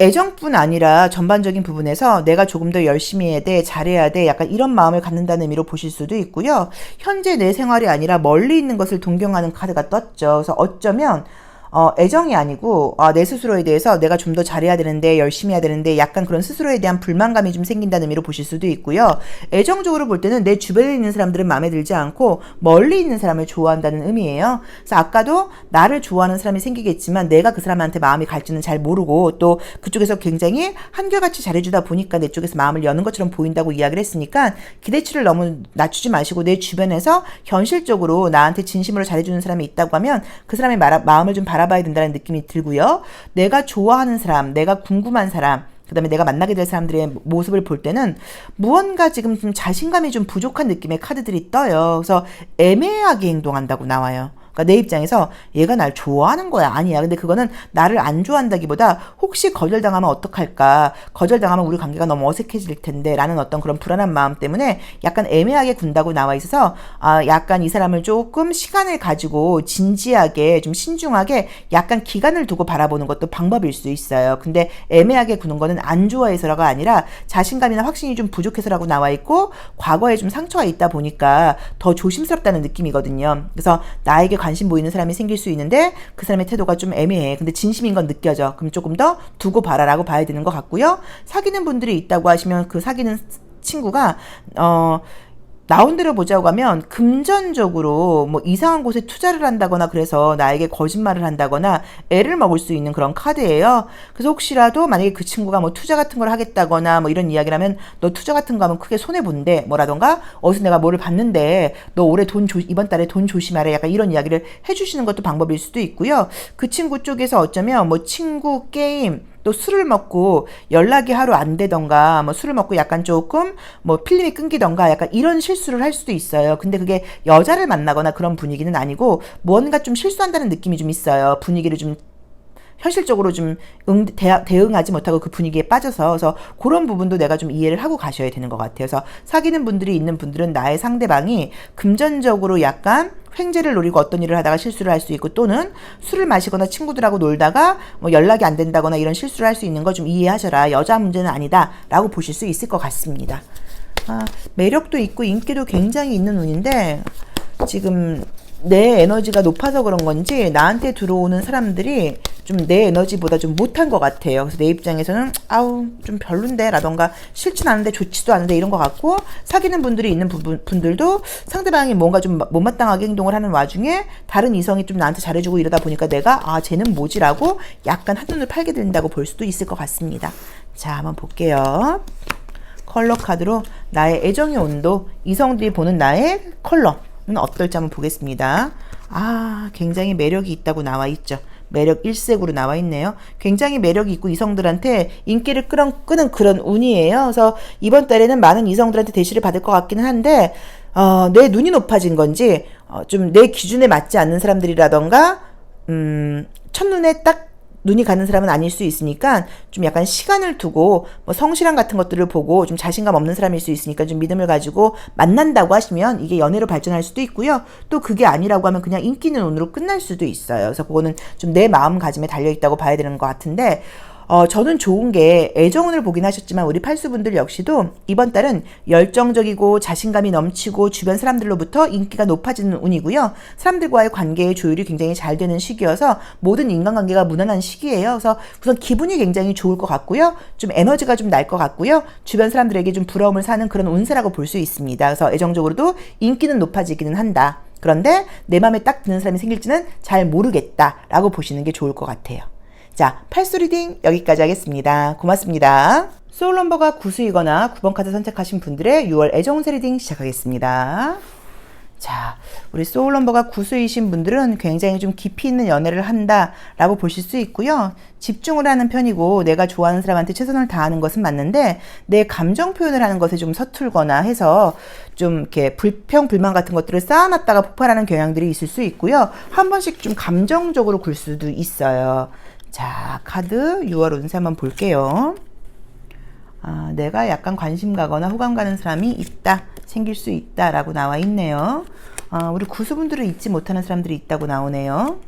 애정뿐 아니라 전반적인 부분에서 내가 조금 더 열심히 해야 돼, 잘해야 돼, 약간 이런 마음을 갖는다는 의미로 보실 수도 있고요. 현재 내 생활이 아니라 멀리 있는 것을 동경하는 카드가 떴죠. 그래서 어쩌면 애정이 아니고 내 스스로에 대해서 내가 좀 더 잘해야 되는데, 열심히 해야 되는데, 약간 그런 스스로에 대한 불만감이 좀 생긴다는 의미로 보실 수도 있고요. 애정적으로 볼 때는 내 주변에 있는 사람들은 마음에 들지 않고 멀리 있는 사람을 좋아한다는 의미예요. 그래서 아까도 나를 좋아하는 사람이 생기겠지만 내가 그 사람한테 마음이 갈지는 잘 모르고, 또 그쪽에서 굉장히 한결같이 잘해주다 보니까 내 쪽에서 마음을 여는 것처럼 보인다고 이야기를 했으니까, 기대치를 너무 낮추지 마시고 내 주변에서 현실적으로 나한테 진심으로 잘해주는 사람이 있다고 하면 그 사람의 마음을 좀 바라봐야 된다는 느낌이 들고요. 내가 좋아하는 사람, 내가 궁금한 사람, 그 다음에 내가 만나게 될 사람들의 모습을 볼 때는 무언가 지금 좀 자신감이 좀 부족한 느낌의 카드들이 떠요. 그래서 애매하게 행동한다고 나와요. 그러니까 내 입장에서 얘가 날 좋아하는 거야, 아니야. 근데 그거는 나를 안 좋아한다기보다 혹시 거절당하면 어떡할까, 거절당하면 우리 관계가 너무 어색해질 텐데 라는 어떤 그런 불안한 마음 때문에 약간 애매하게 군다고 나와 있어서 약간 이 사람을 조금 시간을 가지고 진지하게 좀 신중하게 약간 기간을 두고 바라보는 것도 방법일 수 있어요. 근데 애매하게 구는 거는 안 좋아해서가 아니라 자신감이나 확신이 좀 부족해서라고 나와 있고, 과거에 좀 상처가 있다 보니까 더 조심스럽다는 느낌이거든요. 그래서 나에게 관심 보이는 사람이 생길 수 있는데 그 사람의 태도가 좀 애매해. 근데 진심인 건 느껴져. 그럼 조금 더 두고 봐라라고 봐야 되는 것 같고요. 사귀는 분들이 있다고 하시면 그 사귀는 친구가 나온대로 보자고 하면 금전적으로 뭐 이상한 곳에 투자를 한다거나, 그래서 나에게 거짓말을 한다거나 애를 먹을 수 있는 그런 카드예요. 그래서 혹시라도 만약에 그 친구가 뭐 투자 같은 걸 하겠다거나 뭐 이런 이야기를 하면, 너 투자 같은 거 하면 크게 손해본대, 뭐라던가 어디서 내가 뭐를 봤는데 너 올해 이번 달에 돈 조심하래, 약간 이런 이야기를 해주시는 것도 방법일 수도 있고요. 그 친구 쪽에서 어쩌면 뭐 친구, 게임, 또 술을 먹고 연락이 하루 안 되던가, 뭐 술을 먹고 약간 조금 뭐 필름이 끊기던가, 약간 이런 실수를 할 수도 있어요. 근데 그게 여자를 만나거나 그런 분위기는 아니고 뭔가 좀 실수한다는 느낌이 좀 있어요. 분위기를 좀 현실적으로 좀 대응하지 못하고 그 분위기에 빠져서. 그래서 그런 부분도 내가 좀 이해를 하고 가셔야 되는 것 같아요. 그래서 사귀는 분들이 있는 분들은 나의 상대방이 금전적으로 약간 횡재를 노리고 어떤 일을 하다가 실수를 할 수 있고, 또는 술을 마시거나 친구들하고 놀다가 뭐 연락이 안 된다거나 이런 실수를 할 수 있는 거 좀 이해하셔라. 여자 문제는 아니다 라고 보실 수 있을 것 같습니다. 매력도 있고 인기도 굉장히 있는 운인데, 지금 내 에너지가 높아서 그런 건지 나한테 들어오는 사람들이 좀 내 에너지보다 좀 못한 것 같아요. 그래서 내 입장에서는 좀 별론데 라던가 싫진 않은데 좋지도 않은데 이런 것 같고, 사귀는 분들이 있는 분들도 상대방이 뭔가 좀 못마땅하게 행동을 하는 와중에 다른 이성이 좀 나한테 잘해주고 이러다 보니까 내가 쟤는 뭐지라고 약간 한눈을 팔게 된다고 볼 수도 있을 것 같습니다. 자, 한번 볼게요. 컬러 카드로 나의 애정의 온도, 이성들이 보는 나의 컬러는 어떨지 한번 보겠습니다. 굉장히 매력이 있다고 나와 있죠. 매력 일색으로 나와 있네요. 굉장히 매력이 있고 이성들한테 인기를 끄는 그런 운이에요. 그래서 이번 달에는 많은 이성들한테 대시를 받을 것 같기는 한데 내 눈이 높아진 건지 좀 내 기준에 맞지 않는 사람들이라던가 첫눈에 딱 눈이 가는 사람은 아닐 수 있으니까 좀 약간 시간을 두고 뭐 성실함 같은 것들을 보고 좀 자신감 없는 사람일 수 있으니까 좀 믿음을 가지고 만난다고 하시면 이게 연애로 발전할 수도 있고요. 또 그게 아니라고 하면 그냥 인기 있는 운으로 끝날 수도 있어요. 그래서 그거는 좀 내 마음가짐에 달려있다고 봐야 되는 것 같은데 저는 좋은 게 애정운을 보긴 하셨지만 우리 팔수분들 역시도 이번 달은 열정적이고 자신감이 넘치고 주변 사람들로부터 인기가 높아지는 운이고요. 사람들과의 관계의 조율이 굉장히 잘 되는 시기여서 모든 인간관계가 무난한 시기예요. 그래서 우선 기분이 굉장히 좋을 것 같고요. 좀 에너지가 좀 날 것 같고요. 주변 사람들에게 좀 부러움을 사는 그런 운세라고 볼 수 있습니다. 그래서 애정적으로도 인기는 높아지기는 한다. 그런데 내 마음에 딱 드는 사람이 생길지는 잘 모르겠다라고 보시는 게 좋을 것 같아요. 자, 팔수 리딩 여기까지 하겠습니다. 고맙습니다. 소울 넘버가 9수이거나 9번 카드 선택하신 분들의 6월 애정운세 리딩 시작하겠습니다. 자, 우리 소울 넘버가 9수이신 분들은 굉장히 좀 깊이 있는 연애를 한다라고 보실 수 있고요. 집중을 하는 편이고 내가 좋아하는 사람한테 최선을 다하는 것은 맞는데 내 감정 표현을 하는 것에 좀 서툴거나 해서 좀 이렇게 불평, 불만 같은 것들을 쌓아놨다가 폭발하는 경향들이 있을 수 있고요. 한 번씩 좀 감정적으로 굴 수도 있어요. 자, 카드 6월 운세 한번 볼게요. 내가 약간 관심 가거나 호감 가는 사람이 있다, 생길 수 있다 라고 나와 있네요. 우리 구수분들을 잊지 못하는 사람들이 있다고 나오네요.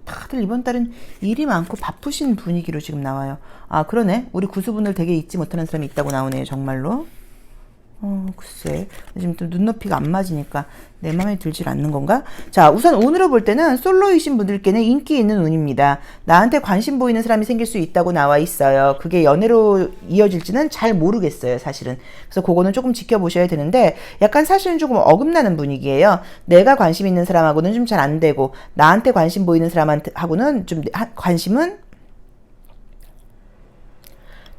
다들 이번 달은 일이 많고 바쁘신 분위기로 지금 나와요. 그러네. 우리 구수분들 되게 잊지 못하는 사람이 있다고 나오네요. 정말로. 글쎄. 지금 또 눈높이가 안 맞으니까 내 마음에 들질 않는 건가? 자, 우선 운으로 볼 때는 솔로이신 분들께는 인기 있는 운입니다. 나한테 관심 보이는 사람이 생길 수 있다고 나와 있어요. 그게 연애로 이어질지는 잘 모르겠어요, 사실은. 그래서 그거는 조금 지켜보셔야 되는데 약간 사실은 조금 어긋나는 분위기예요. 내가 관심 있는 사람하고는 좀 잘 안 되고 나한테 관심 보이는 사람하고는 좀 관심은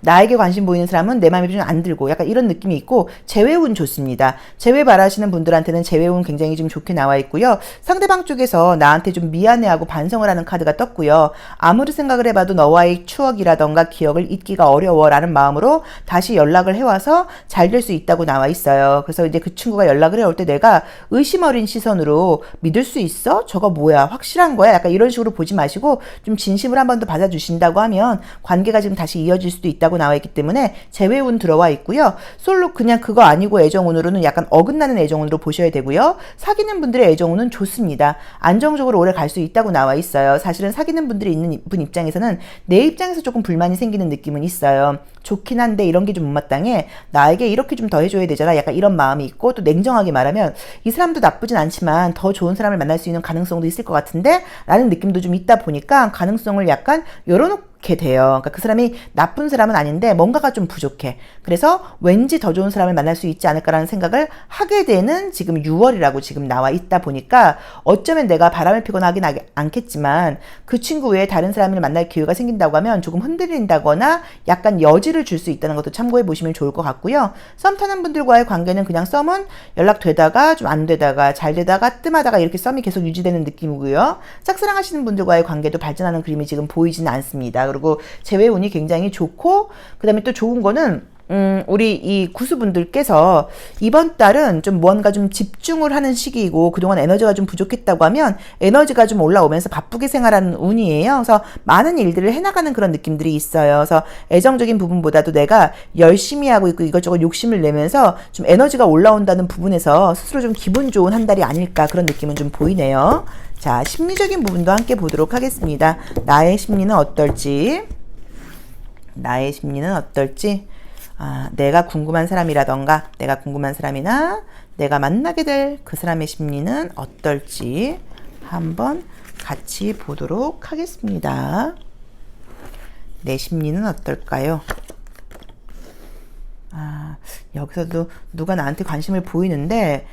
나에게 관심 보이는 사람은 내 마음에 좀 안 들고 약간 이런 느낌이 있고 재회운 좋습니다. 재회 바라시는 분들한테는 재회운 굉장히 좀 좋게 나와 있고요. 상대방 쪽에서 나한테 좀 미안해하고 반성을 하는 카드가 떴고요. 아무리 생각을 해봐도 너와의 추억이라던가 기억을 잊기가 어려워라는 마음으로 다시 연락을 해와서 잘 될 수 있다고 나와 있어요. 그래서 이제 그 친구가 연락을 해올 때 내가 의심 어린 시선으로 믿을 수 있어? 저거 뭐야? 확실한 거야? 약간 이런 식으로 보지 마시고 좀 진심을 한 번 더 받아주신다고 하면 관계가 지금 다시 이어질 수도 있다고 나와 있기 때문에 재회운 들어와 있고요. 솔로 그냥 그거 아니고 애정운으로는 약간 어긋나는 애정운으로 보셔야 되고요. 사귀는 분들의 애정운은 좋습니다. 안정적으로 오래 갈 수 있다고 나와 있어요. 사실은 사귀는 분들이 있는 분 입장에서는 내 입장에서 조금 불만이 생기는 느낌은 있어요. 좋긴 한데 이런 게 좀 못마땅해. 나에게 이렇게 좀 더 해줘야 되잖아. 약간 이런 마음이 있고 또 냉정하게 말하면 이 사람도 나쁘진 않지만 더 좋은 사람을 만날 수 있는 가능성도 있을 것 같은데 라는 느낌도 좀 있다 보니까 가능성을 약간 열어놓게 돼요. 그러니까 그 사람이 나쁜 사람은 아닌데 뭔가가 좀 부족해. 그래서 왠지 더 좋은 사람을 만날 수 있지 않을까라는 생각을 하게 되는 지금 6월이라고 지금 나와 있다 보니까 어쩌면 내가 바람을 피거나 하긴 않겠지만 그 친구 외에 다른 사람을 만날 기회가 생긴다고 하면 조금 흔들린다거나 약간 여지를 줄 수 있다는 것도 참고해 보시면 좋을 것 같고요. 썸 타는 분들과의 관계는 그냥 썸은 연락되다가 좀 안 되다가 잘 되다가 뜸하다가 이렇게 썸이 계속 유지되는 느낌이고요. 짝사랑하시는 분들과의 관계도 발전하는 그림이 지금 보이지는 않습니다. 그리고 재회운이 굉장히 좋고 그 다음에 또 좋은 거는 우리 이 구수분들께서 이번 달은 좀 뭔가 좀 집중을 하는 시기이고 그동안 에너지가 좀 부족했다고 하면 에너지가 좀 올라오면서 바쁘게 생활하는 운이에요. 그래서 많은 일들을 해나가는 그런 느낌들이 있어요. 그래서 애정적인 부분보다도 내가 열심히 하고 있고 이것저것 욕심을 내면서 좀 에너지가 올라온다는 부분에서 스스로 좀 기분 좋은 한 달이 아닐까 그런 느낌은 좀 보이네요. 자, 심리적인 부분도 함께 보도록 하겠습니다. 나의 심리는 어떨지. 내가 궁금한 사람이라던가 내가 궁금한 사람이나 내가 만나게 될 그 사람의 심리는 어떨지 한번 같이 보도록 하겠습니다. 내 심리는 어떨까요? 여기서도 누가 나한테 관심을 보이는데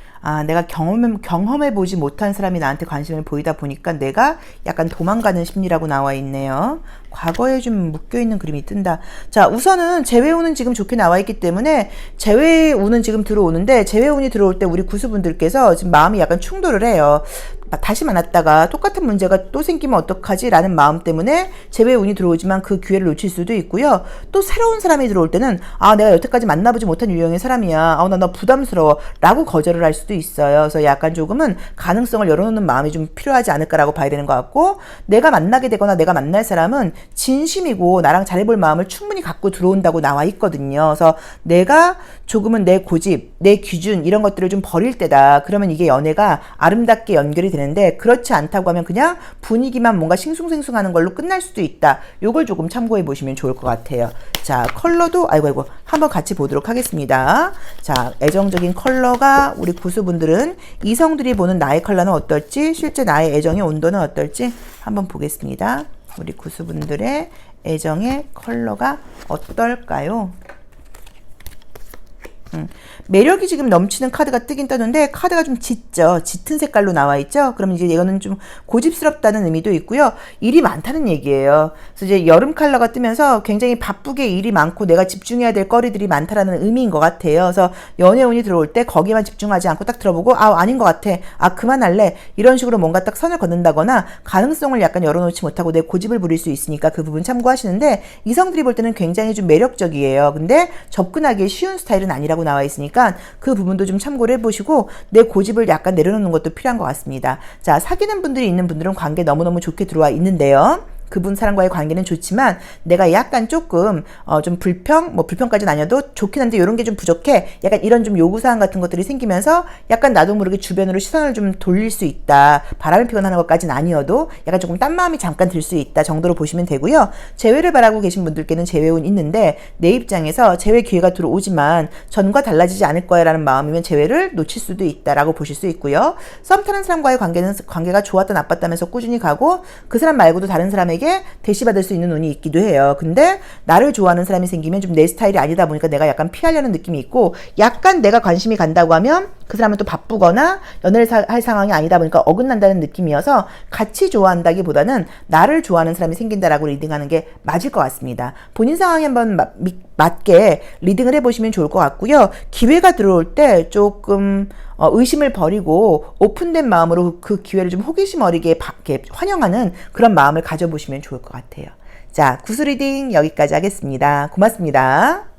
내가 경험해보지 못한 사람이 나한테 관심을 보이다 보니까 내가 약간 도망가는 심리라고 나와 있네요. 과거에 좀 묶여있는 그림이 뜬다. 자, 우선은 재회운은 지금 좋게 나와 있기 때문에 재회운은 지금 들어오는데 재회운이 들어올 때 우리 구수분들께서 지금 마음이 약간 충돌을 해요. 다시 만났다가 똑같은 문제가 또 생기면 어떡하지? 라는 마음 때문에 재회의 운이 들어오지만 그 기회를 놓칠 수도 있고요. 또 새로운 사람이 들어올 때는 내가 여태까지 만나보지 못한 유형의 사람이야. 나 너 부담스러워. 라고 거절을 할 수도 있어요. 그래서 약간 조금은 가능성을 열어놓는 마음이 좀 필요하지 않을까라고 봐야 되는 것 같고, 내가 만나게 되거나 내가 만날 사람은 진심이고 나랑 잘해볼 마음을 충분히 갖고 들어온다고 나와 있거든요. 그래서 내가 조금은 내 고집, 내 기준 이런 것들을 좀 버릴 때다. 그러면 이게 연애가 아름답게 연결이 되는데, 그렇지 않다고 하면 그냥 분위기만 뭔가 싱숭생숭하는 걸로 끝날 수도 있다. 요걸 조금 참고해 보시면 좋을 것 같아요. 자, 컬러도 아이고 한번 같이 보도록 하겠습니다. 자, 애정적인 컬러가 우리 구수분들은 이성들이 보는 나의 컬러는 어떨지, 실제 나의 애정의 온도는 어떨지 한번 보겠습니다. 우리 구수분들의 애정의 컬러가 어떨까요? 매력이 지금 넘치는 카드가 뜨긴 떴는데 카드가 좀 짙죠. 짙은 색깔로 나와 있죠. 그럼 이제 이거는 좀 고집스럽다는 의미도 있고요. 일이 많다는 얘기예요. 그래서 이제 여름 컬러가 뜨면서 굉장히 바쁘게 일이 많고 내가 집중해야 될 거리들이 많다라는 의미인 것 같아요. 그래서 연애운이 들어올 때 거기만 집중하지 않고 딱 들어보고 아닌 것 같아. 그만할래. 이런 식으로 뭔가 딱 선을 걷는다거나 가능성을 약간 열어놓지 못하고 내 고집을 부릴 수 있으니까 그 부분 참고하시는데, 이성들이 볼 때는 굉장히 좀 매력적이에요. 근데 접근하기 쉬운 스타일은 아니라고 나와 있으니까 그 부분도 좀 참고를 해보시고 내 고집을 약간 내려놓는 것도 필요한 것 같습니다. 자, 사귀는 분들이 있는 분들은 관계 너무너무 좋게 들어와 있는데요. 그분 사람과의 관계는 좋지만 내가 약간 조금 좀 불평까지는 아니어도 좋긴 한데 이런 게 좀 부족해. 약간 이런 좀 요구사항 같은 것들이 생기면서 약간 나도 모르게 주변으로 시선을 좀 돌릴 수 있다. 바람을 피곤 하는 것까지는 아니어도 약간 조금 딴 마음이 잠깐 들 수 있다 정도로 보시면 되고요. 재회를 바라고 계신 분들께는 재회운 있는데, 내 입장에서 재회 기회가 들어오지만 전과 달라지지 않을 거야 라는 마음이면 재회를 놓칠 수도 있다라고 보실 수 있고요. 썸 타는 사람과의 관계가 좋았다 나빴다면서 꾸준히 가고 그 사람 말고도 다른 사람에게 대시받을 수 있는 운이 있기도 해요. 근데 나를 좋아하는 사람이 생기면 좀 내 스타일이 아니다 보니까 내가 약간 피하려는 느낌이 있고, 약간 내가 관심이 간다고 하면 그 사람은 또 바쁘거나 연애를 할 상황이 아니다 보니까 어긋난다는 느낌이어서 같이 좋아한다기보다는 나를 좋아하는 사람이 생긴다라고 리딩하는 게 맞을 것 같습니다. 본인 상황에 한번 맞게 리딩을 해보시면 좋을 것 같고요. 기회가 들어올 때 조금 의심을 버리고 오픈된 마음으로 그 기회를 좀 호기심 어리게 환영하는 그런 마음을 가져보시면 좋을 것 같아요. 자, 구슬 리딩 여기까지 하겠습니다. 고맙습니다.